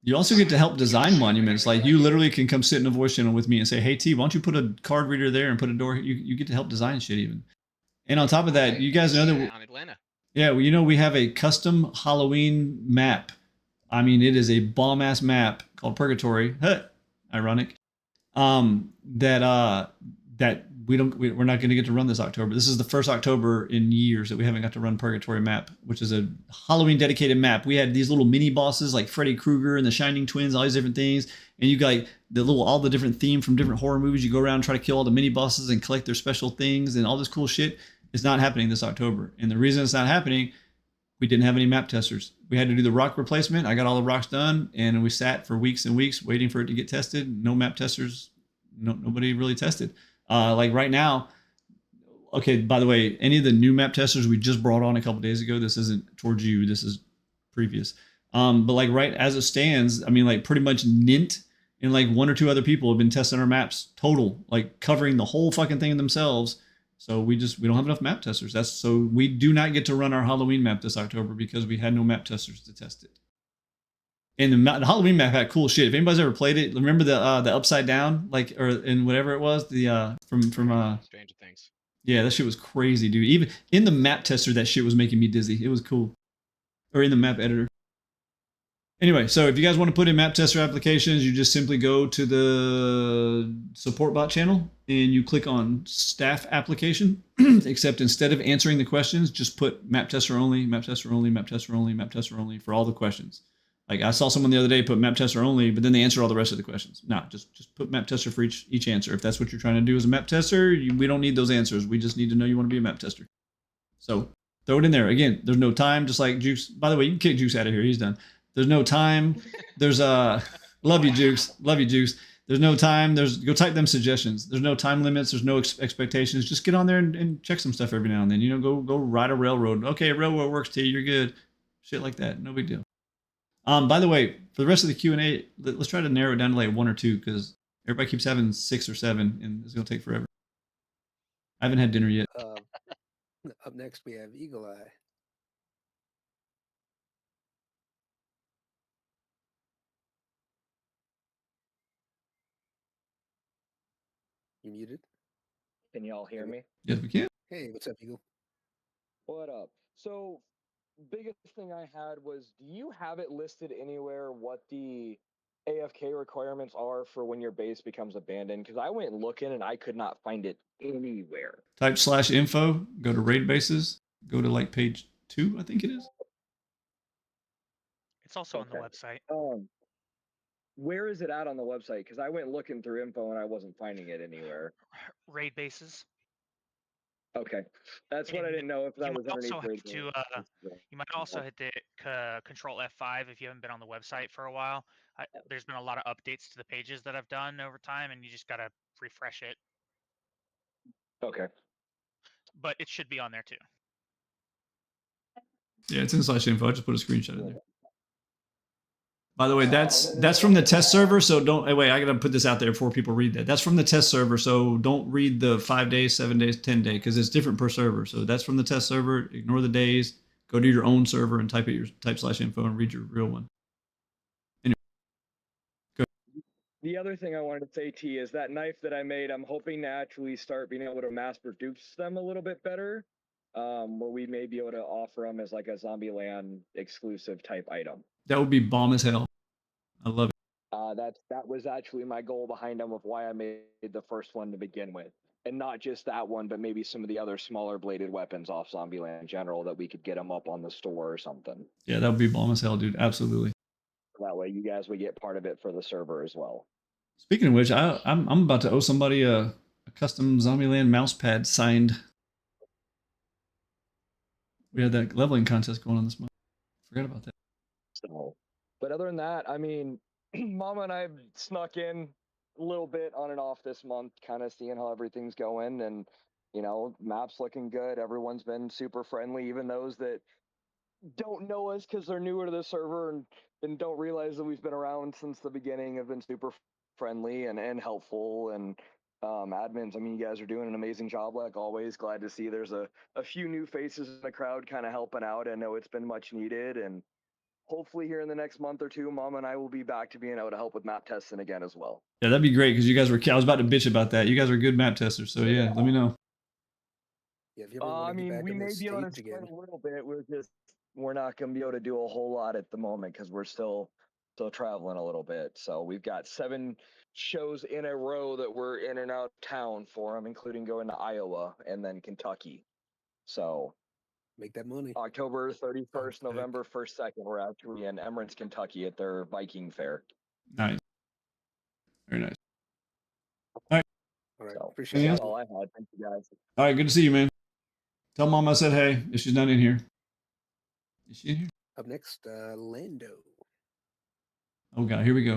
You also get to help design monuments. Like you literally can come sit in a voice channel with me and say, "Hey T, why don't you put a card reader there and put a door?" You get to help design shit even. And on top of that, you guys know that. On Atlanta. Yeah, well, we have a custom Halloween map I mean, it is a bomb ass map called Purgatory. Huh, ironic. That we're not going to get to run this October. This is the first October in years that we haven't got to run Purgatory map, which is a Halloween dedicated map. We had these little mini bosses like Freddy Krueger and the Shining Twins, all these different things, and you got like all the different theme from different horror movies. You go around and try to kill all the mini bosses and collect their special things and all this cool shit. It's not happening this October, and the reason it's not happening, we didn't have any map testers. We had to do the rock replacement. I got all the rocks done, and we sat for weeks and weeks waiting for it to get tested. No map testers. Nobody really tested. Like right now, okay, by the way, any of the new map testers we just brought on a couple days ago, this isn't towards you, this is previous. But like right as it stands, I mean, like pretty much Nint and like one or two other people have been testing our maps total, like covering the whole fucking thing themselves. So we don't have enough map testers. So we do not get to run our Halloween map this October because we had no map testers to test it. And the Halloween map had cool shit. If anybody's ever played it, remember the upside down, like, or in whatever it was, the from Stranger Things. Yeah, that shit was crazy, dude. Even in the map tester, that shit was making me dizzy. It was cool. Or in the map editor. Anyway, so if you guys want to put in map tester applications, you just simply go to the support bot channel and you click on staff application. Except instead of answering the questions, just put map tester only, map tester only, map tester only, map tester only for all the questions. Like I saw someone the other day put map tester only, but then they answered all the rest of the questions. No, just put map tester for each answer. If that's what you're trying to do as a map tester, we don't need those answers. We just need to know you want to be a map tester. So throw it in there. Again, there's no time, just like Jukes. By the way, you can kick Jukes out of here. He's done. There's no time. There's love you, Jukes. Love you, Jukes. There's no time. Go type them suggestions. There's no time limits. There's no expectations. Just get on there and check some stuff every now and then. You know, go ride a railroad. Okay, railroad works, T. You're good. Shit like that. No big deal. By the way, for the rest of the Q&A, let's try to narrow it down to like 1 or 2 because everybody keeps having 6 or 7 and it's going to take forever. I haven't had dinner yet. Up next, we have Eagle Eye. You muted? Can y'all hear me? Yes, we can. Hey, what's up, Eagle? What up? So, biggest thing I had was, do you have it listed anywhere what the AFK requirements are for when your base becomes abandoned? Because I went looking and I could not find it anywhere. Type /info, go to raid bases, go to like page 2, I think it is. It's also on the website. Where is it at on the website? Because I went looking through info and I wasn't finding it anywhere. Raid bases. Okay, that's what I didn't know if that was underneath raid bases. You might also hit the Control F5 if you haven't been on the website for a while. There's been a lot of updates to the pages that I've done over time, and you just gotta refresh it. Okay. But it should be on there too. Yeah, it's in /info. I just put a screenshot in there. By the way, that's from the test server, so don't wait. I gotta put this out there before people read that. That's from the test server, so don't read the 5 days, 7 days, 10 day because it's different per server. So that's from the test server. Ignore the days. Go to your own server and type /info and read your real one. Anyway, go. The other thing I wanted to say, T, is that knife that I made, I'm hoping to actually start being able to mass produce them a little bit better, where we may be able to offer them as like a Zombieland exclusive type item. That would be bomb as hell. I love it. That was actually my goal behind them of why I made the first one to begin with. And not just that one, but maybe some of the other smaller bladed weapons off Zombieland in general that we could get them up on the store or something. Yeah, that would be bomb as hell, dude. Absolutely. That way you guys would get part of it for the server as well. Speaking of which, I'm about to owe somebody a custom Zombieland mouse pad signed. We had that leveling contest going on this month. Forgot about that. So, but other than that, I mean, Mama and I have snuck in a little bit on and off this month, kind of seeing how everything's going, and you know, map's looking good. Everyone's been super friendly, even those that don't know us because they're newer to the server and don't realize that we've been around since the beginning have been super friendly and helpful. And admins, I mean, you guys are doing an amazing job like always. Glad to see there's a few new faces in the crowd kind of helping out. I know it's been much needed, and hopefully here in the next month or two, Mom and I will be back to being able to help with map testing again as well. Yeah, that'd be great because you guys were. I was about to bitch about that. You guys are good map testers, so yeah, let me know. Yeah, if you ever want to be back we on may the be able to stage spend again. a little bit. We're just we're not going to be able to do a whole lot at the moment because we're still traveling a little bit. So we've got 7 shows in a row that we're in and out of town for them, including going to Iowa and then Kentucky. So Make that money. October 31st, sick. November 1st, 2nd, we're actually in Emirates, Kentucky at their Viking Fair. Nice. Very nice. All right. So Appreciate Anything that's it. all I had. Thank you guys. All right, good to see you, man. Tell Mom I said hey if she's not in here. Is she in here? Up next, Lando. Oh god, here we go.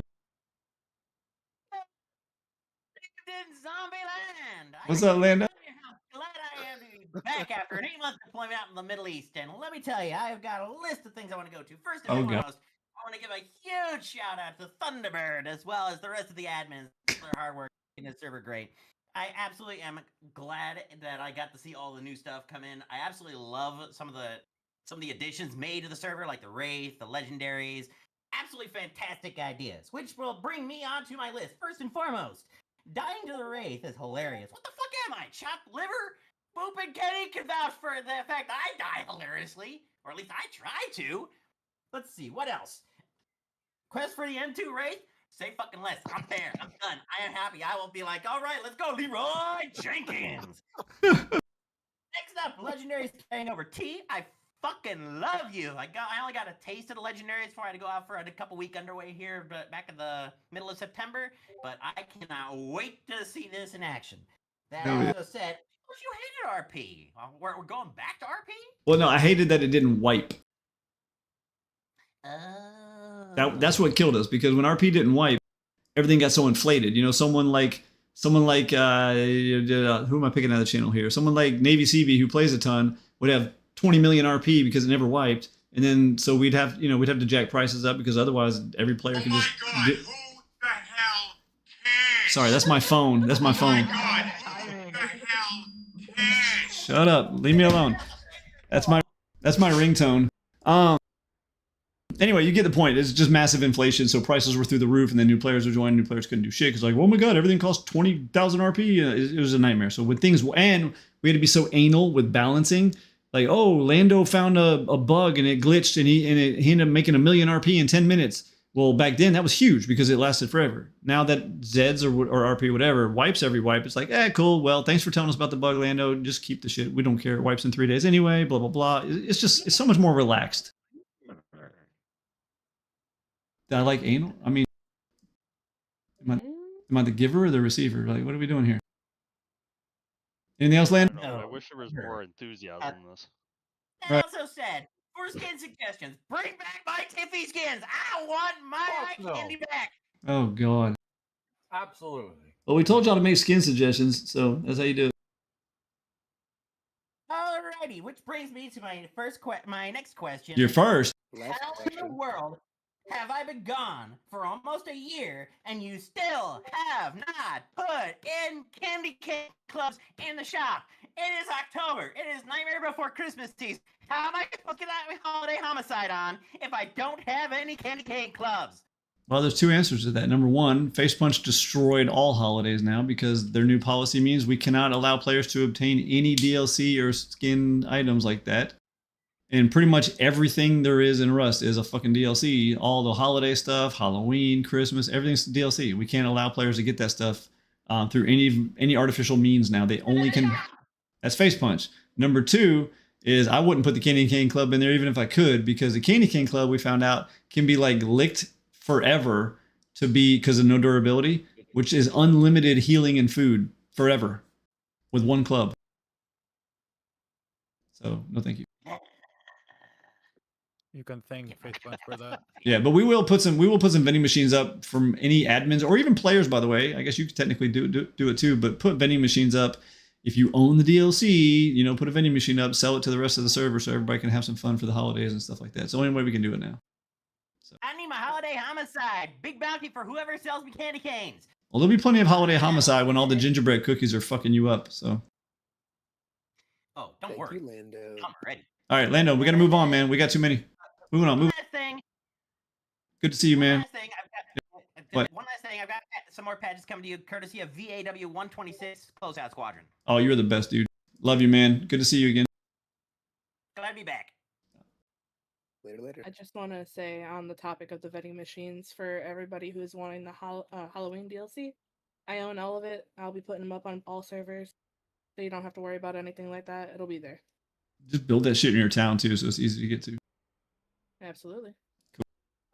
in Zombieland. What's up, Lando? How glad I am to be back after an 8-month deployment out in the Middle East. And let me tell you, I've got a list of things I want to go to. First and Oh, God. foremost, I want to give a huge shout out to Thunderbird as well as the rest of the admins for their hard work making this server great. I absolutely am glad that I got to see all the new stuff come in. I absolutely love some of the additions made to the server, like the Wraith, the Legendaries. Absolutely fantastic ideas, which will bring me onto my list. First and foremost, dying to the Wraith is hilarious. What the fuck am I? Chopped liver? Boop and Kenny can vouch for the fact I die hilariously, or at least I try to. Let's see, what else? Quest for the M2 Wraith? Say fucking less. I'm there. I'm done. I am happy. I will be like, all right, let's go, Leroy Jenkins. Next up, Legendaries carrying over T. I fucking love you. I only got a taste of the Legendaries before I had to go out for a couple week underway here, but back in the middle of September. But I cannot wait to see this in action. That Oh, yeah. also said, what you hated RP? We're going back to RP? Well, no, I hated that it didn't wipe. Oh. That's what killed us, because when RP didn't wipe, everything got so inflated. You know, someone like who am I picking out of the channel here? Someone like Navy CB, who plays a ton, would have 20 million RP because it never wiped, and then so we'd have to jack prices up because otherwise every player can just. Who the hell cares? Sorry, that's my phone. That's my phone. God, who the hell cares? Shut up. Leave me alone. That's my ringtone. Anyway, you get the point. It's just massive inflation, so prices were through the roof, and then new players were joining. New players couldn't do shit because like, oh my god, everything costs 20,000 RP. It was a nightmare. So when things, and we had to be so anal with balancing. Like, oh, Lando found a bug and it glitched, and he ended up making 1 million RP in 10 minutes. Well, back then that was huge because it lasted forever. Now that Zeds or RP or whatever wipes every wipe, it's like, cool. Well, thanks for telling us about the bug, Lando. Just keep the shit. We don't care. It wipes in 3 days anyway. Blah blah blah. It's so much more relaxed. Did I like anal? I mean, am I the giver or the receiver? Like, what are we doing here? Anything else, I Lando? don't know. I wish there was more enthusiasm in this. That Right. also said, for skin suggestions, bring back my Tiffy skins. I want my eye candy back. Oh god. Absolutely. Well, we told y'all to make skin suggestions, so that's how you do it. Alrighty, which brings me to my my next question. Your first. Last How in the question. world have I been gone for almost a year and you still have not put in candy cane clubs in the shop? It is October. It is Nightmare Before Christmas season. How am I supposed to get that holiday homicide on if I don't have any candy cane clubs? Well, there's 2 answers to that. Number one, Face Punch destroyed all holidays now because their new policy means we cannot allow players to obtain any DLC or skin items like that. And pretty much everything there is in Rust is a fucking DLC. All the holiday stuff, Halloween, Christmas, everything's DLC. We can't allow players to get that stuff through any artificial means now. They only can. That's Face Punch. Number 2 is I wouldn't put the Candy Cane Club in there even if I could, because the Candy Cane Club, we found out, can be like licked forever to be because of no durability, which is unlimited healing and food forever with one club. So no thank you. You can thank Face Punch for that. Yeah, but we will put some vending machines up from any admins or even players, by the way. I guess you could technically do it too, but put vending machines up. If you own the DLC, put a vending machine up, sell it to the rest of the server so everybody can have some fun for the holidays and stuff like that. It's the only way we can do it now. I need my holiday homicide. Big bounty for whoever sells me candy canes. Well, there'll be plenty of holiday homicide when all the gingerbread cookies are fucking you up. So, Oh, don't Thank worry. you, Lando. I'm ready. all right, Lando, we got to move on, man. We got too many. Moving on. One last thing. Good to see you, man. One last thing. What? One last thing. I've got some more patches coming to you, courtesy of VAW 126 Closeout Squadron. Oh, you're the best, dude. Love you, man. Good to see you again. Glad to be back. Later. I just want to say on the topic of the vending machines for everybody who's wanting the Halloween DLC, I own all of it. I'll be putting them up on all servers, so you don't have to worry about anything like that. It'll be there. Just build that shit in your town too, so it's easy to get to. Absolutely.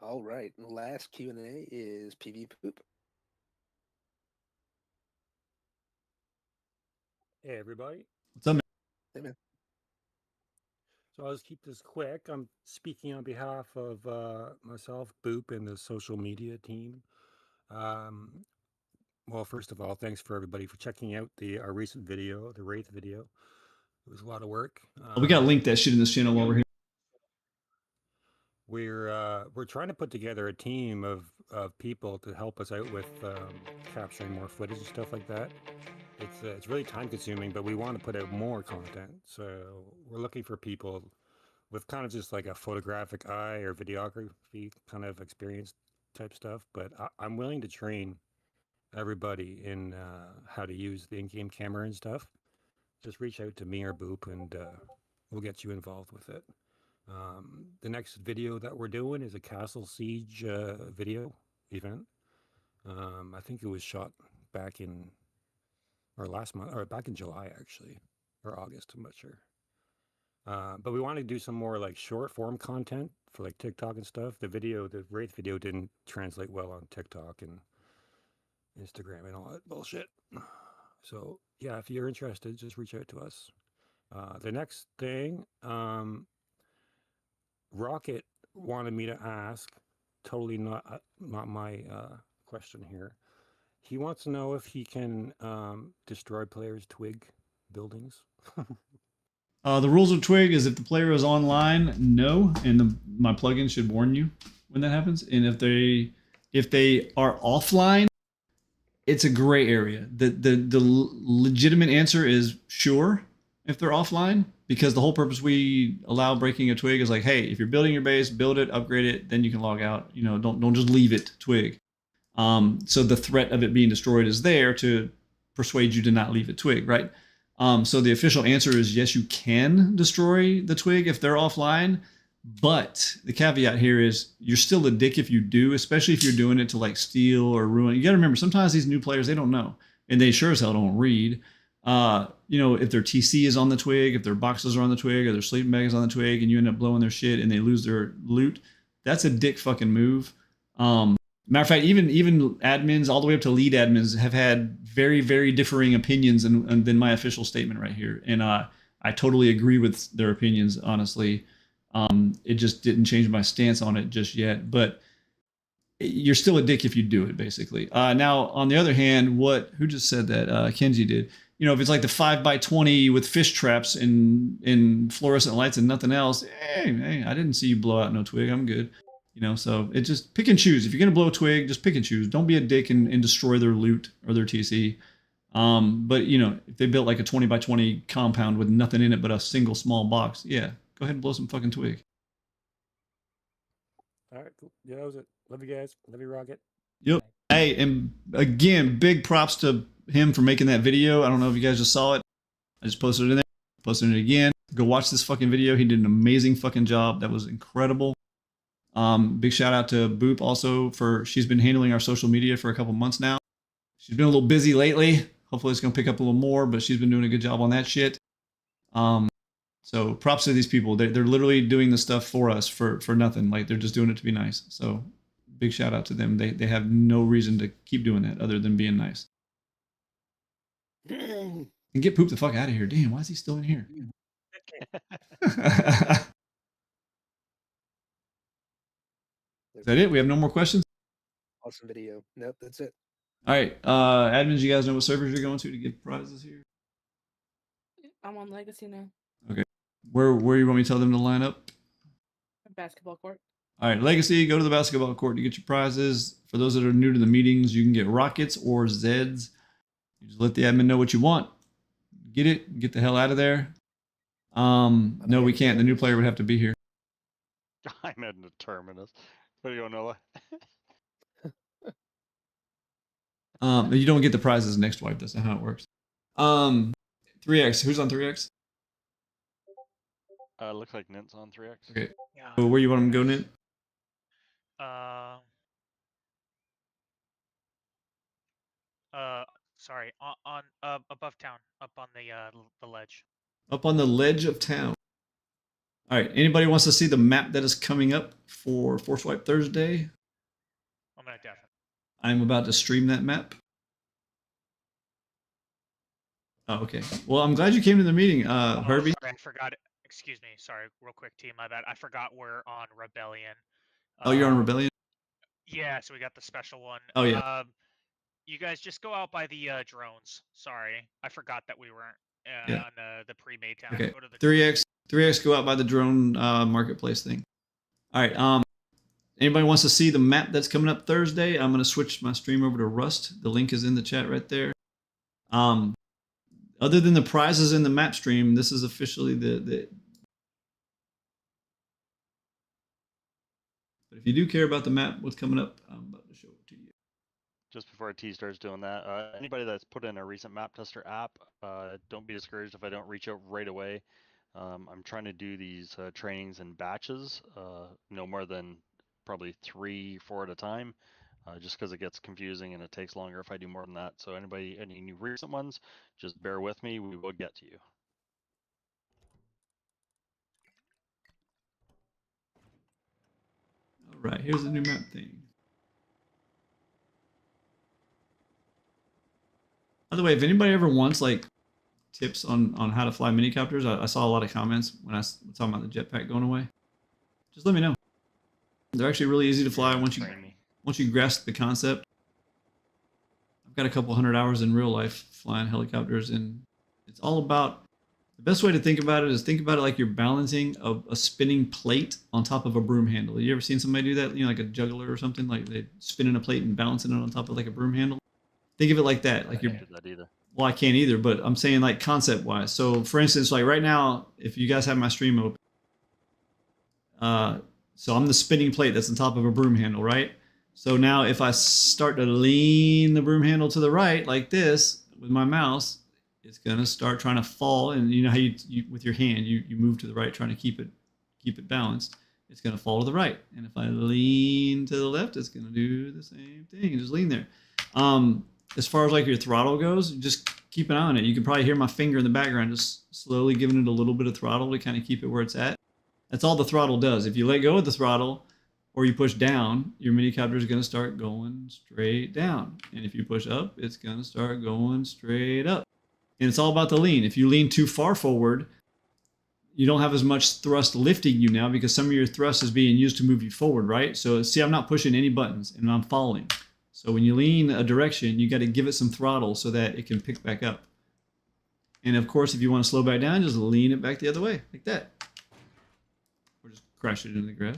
All right. Last Q&A is PV Poop. Hey, everybody. What's up, man? Hey, man. So I'll just keep this quick. I'm speaking on behalf of myself, Boop, and the social media team. Well, first of all, thanks for everybody for checking out our recent video, the Wraith video. It was a lot of work. We gotta link that shit in this channel while we're here. We're trying to put together a team of people to help us out with capturing more footage and stuff like that. It's really time consuming, but we want to put out more content. So we're looking for people with kind of just like a photographic eye or videography kind of experience type stuff. But I'm willing to train everybody in how to use the in-game camera and stuff. Just reach out to me or Boop, and we'll get you involved with it. The next video that we're doing is a Castle Siege video event. I think it was shot back in last month, or back in July actually, or August, I'm not sure. But we want to do some more like short form content for like TikTok and stuff. The Wraith video didn't translate well on TikTok and Instagram and all that bullshit. So yeah, if you're interested, just reach out to us. The next thing, Rocket wanted me to ask, totally not my question here. He wants to know if he can destroy players' Twig buildings. The rules of Twig is if the player is online, no, and my plugin should warn you when that happens. And if they are offline, it's a gray area. The legitimate answer is sure if they're offline, because the whole purpose we allow breaking a Twig is like, hey, if you're building your base, build it, upgrade it, then you can log out. You know, don't just leave it Twig. So the threat of it being destroyed is there to persuade you to not leave it Twig, right? So the official answer is yes, you can destroy the Twig if they're offline, but the caveat here is you're still a dick if you do, especially if you're doing it to like steal or ruin. You got to remember, sometimes these new players, they don't know, and they sure as hell don't read. You know, if their TC is on the Twig, if their boxes are on the Twig, or their sleeping bag is on the Twig, and you end up blowing their shit and they lose their loot, that's a dick fucking move. Matter of fact, even admins, all the way up to lead admins, have had very, very differing opinions than my official statement right here. And I totally agree with their opinions, honestly. It just didn't change my stance on it just yet. But you're still a dick if you do it, basically. Now, on the other hand, who just said that? Kenji did. You know, if it's like the 5x20 with fish traps and fluorescent lights and nothing else, hey, I didn't see you blow out no Twig. I'm good. You know, so it just pick and choose. If you're going to blow a Twig, just pick and choose. Don't be a dick and destroy their loot or their TC. But, you know, if they built like a 20x20 compound with nothing in it but a single small box, yeah, go ahead and blow some fucking Twig. All right, cool. Yeah, that was it. Love you guys. Love you, Rocket. Yep. Hey, and again, big props to him for making that video. I don't know if you guys just saw it. I just posted it in there. Posted it again. Go watch this fucking video. He did an amazing fucking job. That was incredible. Big shout out to Boop also she's been handling our social media for a couple months now. She's been a little busy lately. Hopefully it's going to pick up a little more, but she's been doing a good job on that shit. So props to these people. They're literally doing this stuff for us for nothing. Like, they're just doing it to be nice. So big shout out to them. They have no reason to keep doing that other than being nice. And get Poop the fuck out of here. Damn, why is he still in here? Is that it? We have no more questions? Awesome video. Nope, that's it. All right. Admins, you guys know what servers you're going to get prizes here? I'm on Legacy now. Okay. Where you want me to tell them to line up? Basketball court. All right, Legacy, go to the basketball court to get your prizes. For those that are new to the meetings, you can get Rockets or Zeds. You just let the admin know what you want. Get it. Get the hell out of there. No, we can't. The new player would have to be here. I'm in the terminus. What do you want, Noah? You don't get the prizes next wipe. That's not how it works. 3x. Who's on 3x? Looks like Nint's on 3x. Okay. Yeah. So where you want him to go, Nint? Sorry, on above town, up on the ledge. Up on the ledge of town. All right. Anybody wants to see the map that is coming up for Force Wipe Thursday? I'm gonna definitely. I'm about to stream that map. Oh, okay. Well, I'm glad you came to the meeting, Herbie. Sorry, I forgot. Excuse me. Sorry, real quick, team. My bad. I forgot we're on Rebellion. Oh, you're on Rebellion? Yeah, so we got the special one. Oh, yeah. You guys just go out by the drones. Sorry, I forgot that we weren't Yeah. on the pre-made town. Okay. Go to the 3x go out by the drone marketplace thing. All right. Anybody wants to see the map that's coming up Thursday? I'm going to switch my stream over to Rust. The link is in the chat right there. Other than the prizes in the map stream, this is officially the. But if you do care about the map, what's coming up, I'm about to show it to you. Just before T starts doing that, anybody that's put in a recent map tester app, don't be discouraged if I don't reach out right away. I'm trying to do these trainings in batches, no more than probably 3-4 at a time, just because it gets confusing and it takes longer if I do more than that. So any new recent ones, just bear with me. We will get to you. All right, here's the new map thing. By the way, if anybody ever wants like tips on how to fly minicopters, I saw a lot of comments when I was talking about the jetpack going away. Just let me know. They're actually really easy to fly once you grasp the concept. I've got a couple 100 hours in real life flying helicopters, and it's all about, the best way to think about it is think about it like you're balancing a spinning plate on top of a broom handle. You ever seen somebody do that? You know, like a juggler or something, like they spinning a plate and balancing it on top of like a broom handle. Think of it like that. Like I can't do that either. Well, I can't either, but I'm saying like concept wise. So for instance, like right now, if you guys have my stream open, so I'm the spinning plate that's on top of a broom handle, right? So now if I start to lean the broom handle to the right like this with my mouse, it's gonna start trying to fall. And you know how you with your hand, you move to the right trying to keep it balanced. It's gonna fall to the right. And if I lean to the left, it's gonna do the same thing and just lean there. As far as like your throttle goes, just keep an eye on it. You can probably hear my finger in the background, just slowly giving it a little bit of throttle to kind of keep it where it's at. That's all the throttle does. If you let go of the throttle or you push down, your minicopter is going to start going straight down. And if you push up, it's going to start going straight up. And it's all about the lean. If you lean too far forward, you don't have as much thrust lifting you now because some of your thrust is being used to move you forward, right? So see, I'm not pushing any buttons and I'm falling. So when you lean a direction, you got to give it some throttle so that it can pick back up. And of course, if you want to slow back down, just lean it back the other way, like that. Or just crash it into the grass.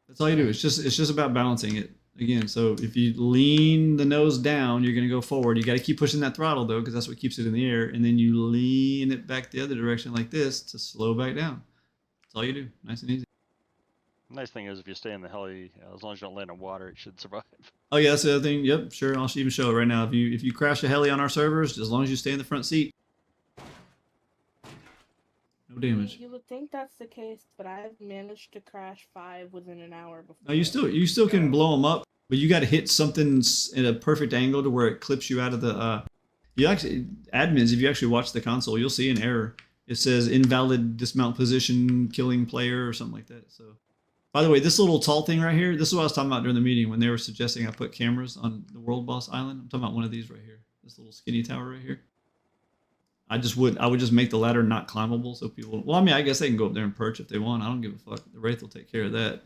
That's all you do. It's just about balancing it. Again, so if you lean the nose down, you're going to go forward. You got to keep pushing that throttle, though, because that's what keeps it in the air. And then you lean it back the other direction like this to slow back down. That's all you do. Nice and easy. Nice thing is if you stay in the heli, as long as you don't land in water, it should survive. Oh yeah, that's the other thing. Yep, sure. I'll even show it right now. If you crash a heli on our servers, as long as you stay in the front seat, no damage. You would think that's the case, but I've managed to crash 5 within an hour before. No, you still can blow them up, but you got to hit something in a perfect angle to where it clips you out of the. You actually admins, if you actually watch the console, you'll see an error. It says invalid dismount position, killing player, or something like that. So. By the way, this little tall thing right here, this is what I was talking about during the meeting when they were suggesting I put cameras on the World Boss Island. I'm talking about one of these right here, this little skinny tower right here. I would just make the ladder not climbable so people, well, I mean, I guess they can go up there and perch if they want. I don't give a fuck. The Wraith will take care of that.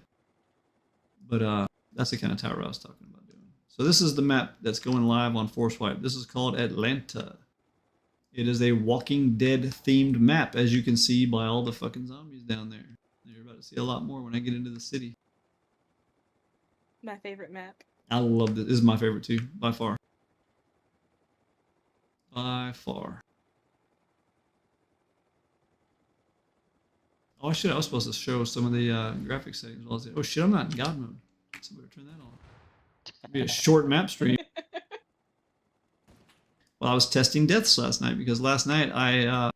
But that's the kind of tower I was talking about doing. So this is the map that's going live on Force Wipe. This is called Atlanta. It is a Walking Dead themed map, as you can see by all the fucking zombies down there. You're about to see a lot more when I get into the city. My favorite map. I love this. This is my favorite too, by far. By far. Oh shit, I was supposed to show some of the graphics settings. Oh shit, I'm not in God mode. So I better turn that on. It'll be a short map stream. Well, I was testing deaths last night because last night I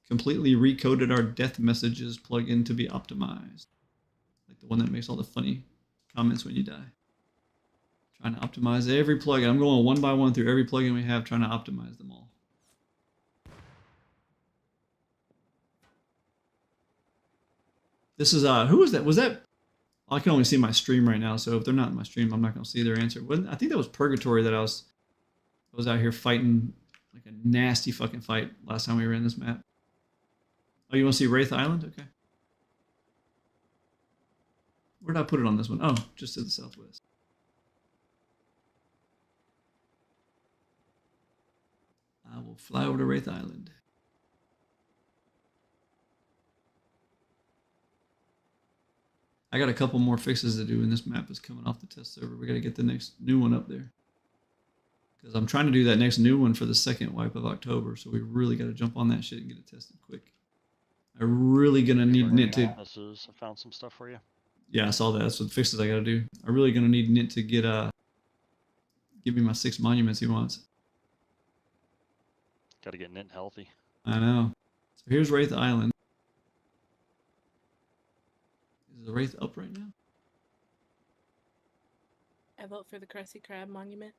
completely recoded our death messages plugin to be optimized. Like the one that makes all the funny comments when you die. Trying to optimize every plugin. I'm going one by one through every plugin we have, trying to optimize them all. This is who was that? Was that? I can only see my stream right now, so if they're not in my stream, I'm not going to see their answer. I think that was Purgatory that I was out here fighting like a nasty fucking fight last time we were in this map. Oh, you want to see Wraith Island? Okay. Where did I put it on this one? Oh, just to the southwest. I will fly over to Wraith Island. I got a couple more fixes to do, and this map is coming off the test server. We got to get the next new one up there. Because I'm trying to do that next new one for the second wipe of October, so we really got to jump on that shit and get it tested quick. I'm really going to need Nit to... I found some stuff for you. Yeah, I saw that. That's what fixes I got to do. I'm really going to need Nit to get give me my 6 monuments he wants. Got to get Nit healthy. I know. So here's Wraith Island. Is the Wraith up right now? I vote for the Krusty Krab monument.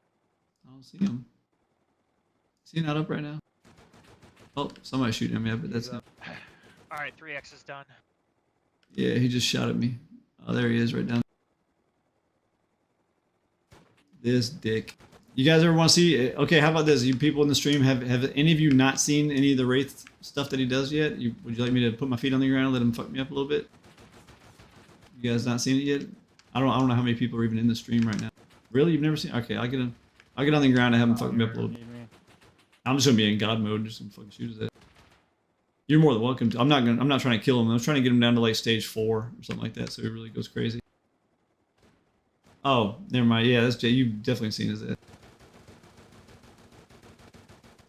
I don't see him. Is he not up right now? Oh, somebody's shooting him, yeah, but that's not. All right, 3X is done. Yeah, he just shot at me. Oh, there he is right down. This dick. You guys ever want to see? Okay, how about this? You people in the stream, have any of you not seen any of the Wraith stuff that he does yet? Would you like me to put my feet on the ground and let him fuck me up a little bit? You guys not seen it yet? I don't know how many people are even in the stream right now. Really, you've never seen? Okay, I'll get on the ground and have him fuck me up a little bit. I'm just gonna be in God mode, just gonna fucking shoot his head. You're more than welcome to. I'm not trying to kill him. I was trying to get him down to like stage 4 or something like that, so he really goes crazy. Oh, never mind. Yeah, that's Jay. You've definitely seen his head.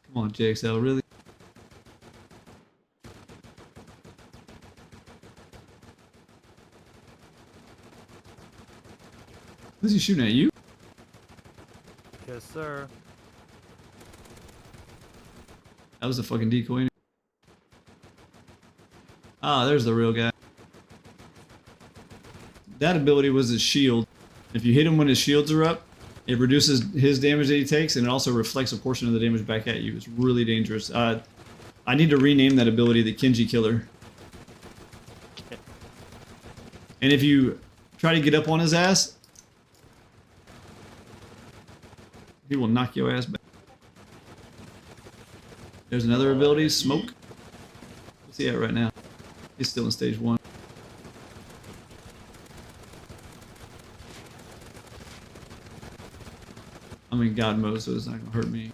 Come on, JXL, really? Who's he shooting at? You? Yes, sir. That was a fucking decoy. Ah, there's the real guy. That ability was his shield. If you hit him when his shields are up, it reduces his damage that he takes, and it also reflects a portion of the damage back at you. It's really dangerous. I need to rename that ability the Kenji Killer. And if you try to get up on his ass, he will knock your ass back. There's another ability, Smoke. What's he at right now? He's still in stage 1. I'm in God mode, so it's not gonna hurt me.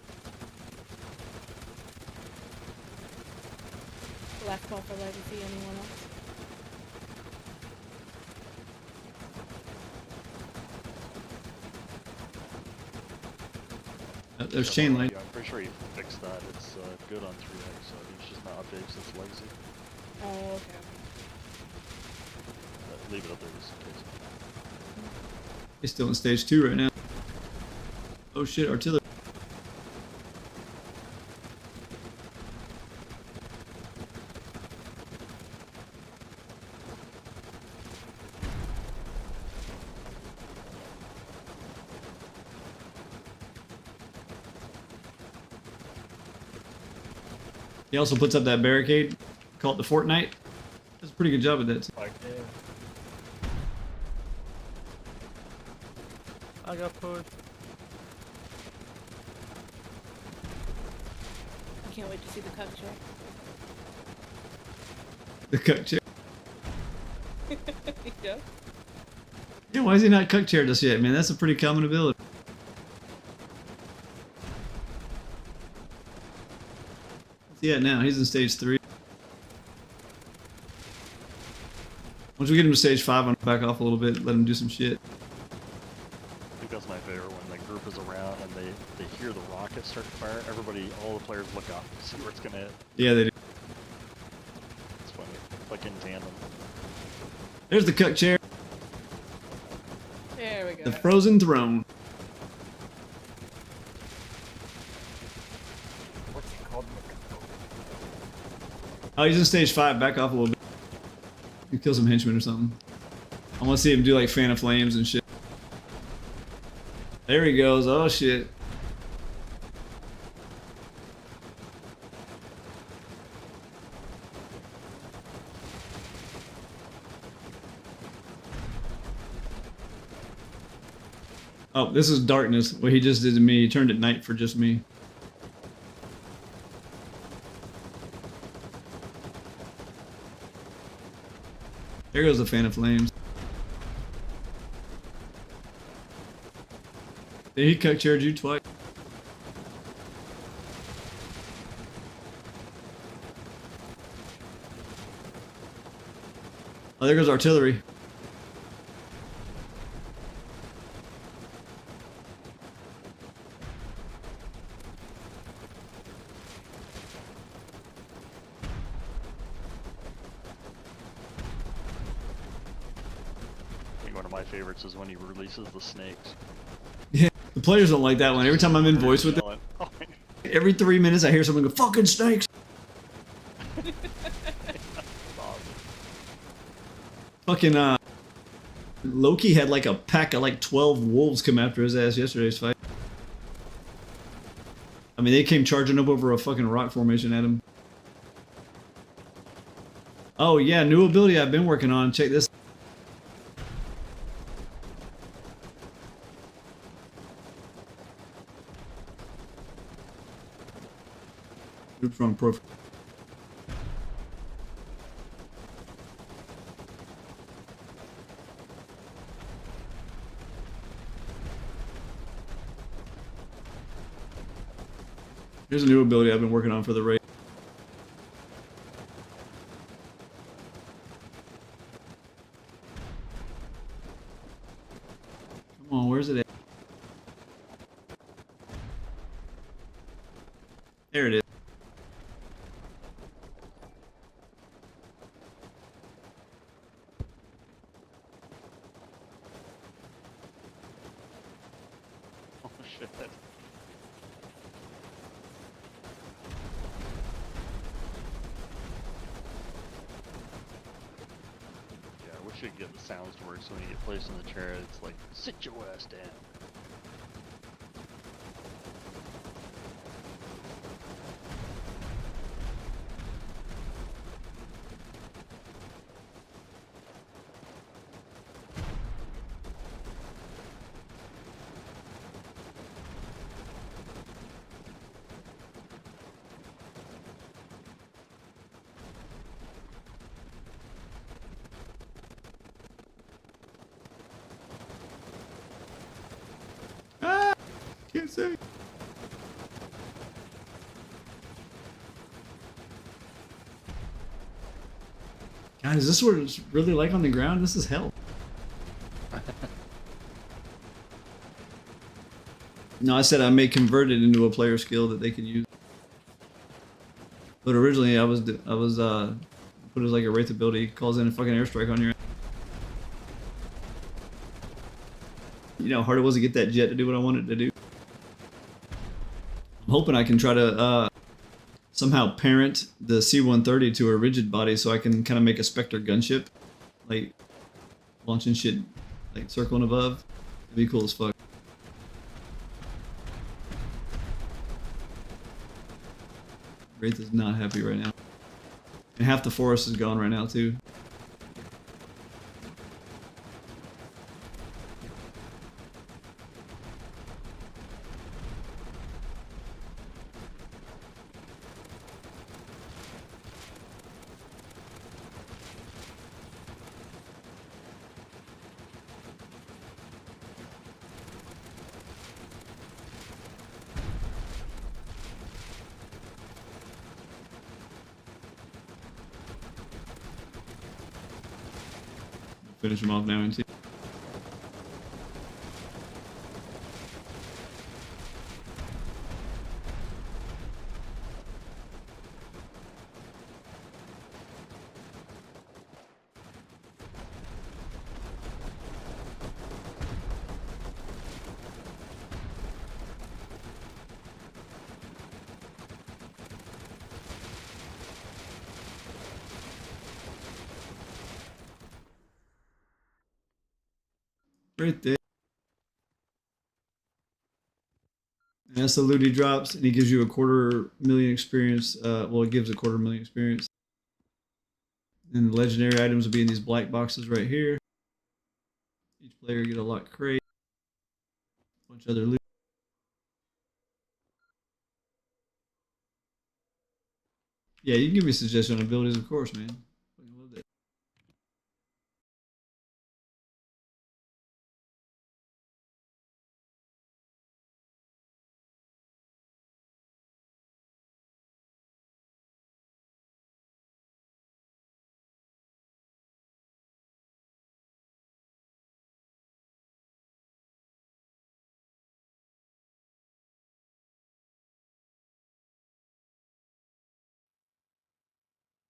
Last call for legacy. Anyone else? There's chain link. Yeah, I'm pretty sure he fixed that. It's good on 3X, so it's just not updated since Legacy. Oh, okay. Leave it up there just in case. He's still in stage 2 right now. Oh shit, artillery. He also puts up that barricade, called the Fortnite. Does a pretty good job at that too. I got pushed. I can't wait to see the cup check. The cuck chair. Yeah. Yeah, why is he not cuck chaired us yet, man? That's a pretty common ability. What's he at now? He's in stage 3. Once we get him to stage 5, I'm gonna back off a little bit, let him do some shit. I think that's my favorite when the group is around and they hear the rockets start to fire. Everybody, all the players look up, see where it's gonna hit. Yeah, they do. It's funny, like in tandem. There's the cuck chair. There we go. The frozen throne. What's it called? Oh, he's in stage 5. Back off a little bit. You kill some henchmen or something. I want to see him do like fan of flames and shit. There he goes. Oh shit. Oh, this is darkness. What he just did to me. He turned it night for just me. There goes the fan of flames. Did he cut charge you twice? Oh, there goes artillery. I think one of my favorites is when he releases the snakes. Yeah, the players don't like that one. Every time I'm in voice with them, Oh, every 3 minutes I hear someone go, "Fucking snakes!" Fucking Loki had like a pack of like 12 wolves come after his ass yesterday's fight. I mean, they came charging up over a fucking rock formation at him. Oh yeah, new ability I've been working on. Check this. Group from profile. Here's a new ability I've been working on for the raid. Come on, where's it at? There it is. oh shit. Yeah, I wish I could get the sounds to work so when you get placed in the chair, it's like, sit your ass down. Ah! Can't say. God, is this what it's really like on the ground? This is hell. No, I said I may convert it into a player skill that they can use. But originally, I was put as like a wraith ability, calls in a fucking airstrike on your ass. You know how hard it was to get that jet to do what I wanted to do. I'm hoping I can try to somehow parent the C-130 to a rigid body so I can kind of make a Spectre gunship, like launching shit like circling above. It'd be cool as fuck. Wraith is not happy right now. And half the forest is gone right now too. Finish him off now and see. right there. And that's the loot he drops, and he gives you a 250,000 experience. Well, it gives a 250,000 experience. And the legendary items will be in these black boxes right here. Each player get a lock crate, a bunch of other loot. Yeah, you can give me a suggestion on abilities, of course, man. Fucking love that.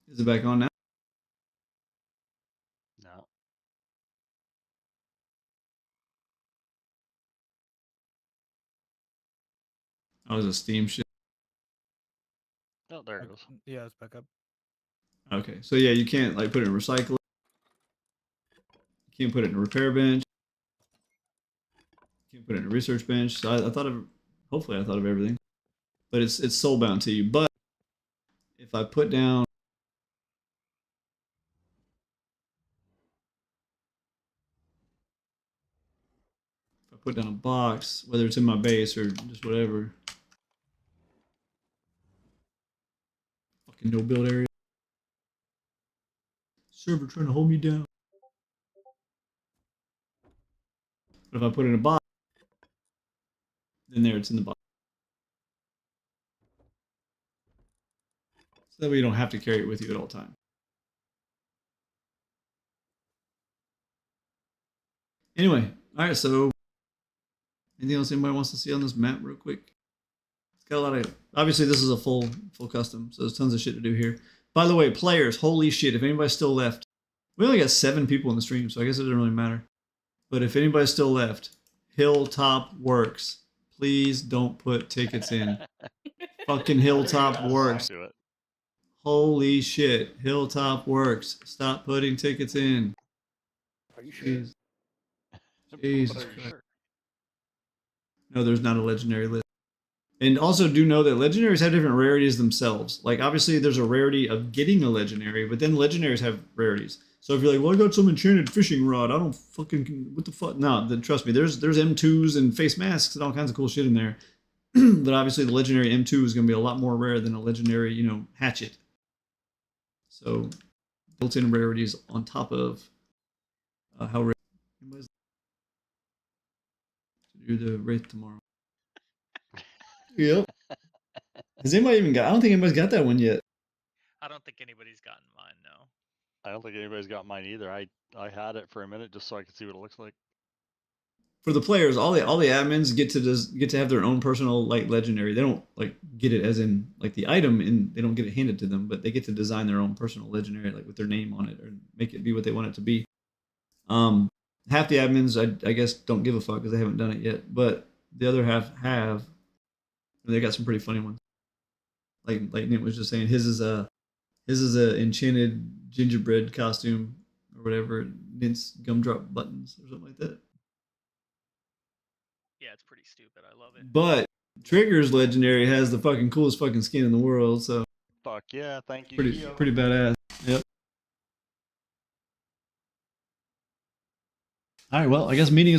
Is it back on now? No. Oh, it was a Steam shit. Oh, there it goes. Yeah, it's back up. Okay, so yeah, you can't like put it in recycle. You can't put it in a repair bench. You can't put it in a research bench. So I thought of, hopefully I thought of everything, but it's soulbound to you. But if I put down, if I put down a box, whether it's in my base or just whatever, fucking no build area. Server trying to hold me down. But if I put it in a box, then there it's in the box. So that way you don't have to carry it with you at all times. Anyway, all right, so anything else anybody wants to see on this map real quick? It's got a lot of, obviously this is a full custom, so there's tons of shit to do here. By the way, players, holy shit, if anybody's still left, we only got 7 people in the stream, so I guess it doesn't really matter. But if anybody's still left, Hilltop Works. Please don't put tickets in. Fucking Hilltop Works. Holy shit. Hilltop Works. Stop putting tickets in. Are you sure? Jesus Christ. No, there's not a legendary list. And also do know that legendaries have different rarities themselves. Like, obviously, there's a rarity of getting a legendary, but then legendaries have rarities. So if you're like, well, I got some enchanted fishing rod, I don't fucking, what the fuck? No, then trust me, there's M2s and face masks and all kinds of cool shit in there. But obviously, the legendary M2 is going to be a lot more rare than a legendary, you know, hatchet. So, built-in rarities on top of how rare. Do the Wraith tomorrow. Yep. Has anybody even got? I don't think anybody's got that one yet. I don't think anybody's gotten mine, no. I don't think anybody's got mine either. I had it for a minute just so I could see what it looks like. For the players, all the admins get to have their own personal like legendary. They don't like get it as in like the item, and they don't get it handed to them, but they get to design their own personal legendary, like with their name on it, or make it be what they want it to be. Half the admins, I guess, don't give a fuck because they haven't done it yet, but the other half have. And they got some pretty funny ones. Like Nate was just saying, his is a enchanted gingerbread costume or whatever, Nint's gumdrop buttons or something like that. Yeah, it's pretty stupid. I love it. But Trigger's legendary has the fucking coolest fucking skin in the world, so Fuck yeah, thank you. pretty badass. Yep. All right, well, I guess meeting is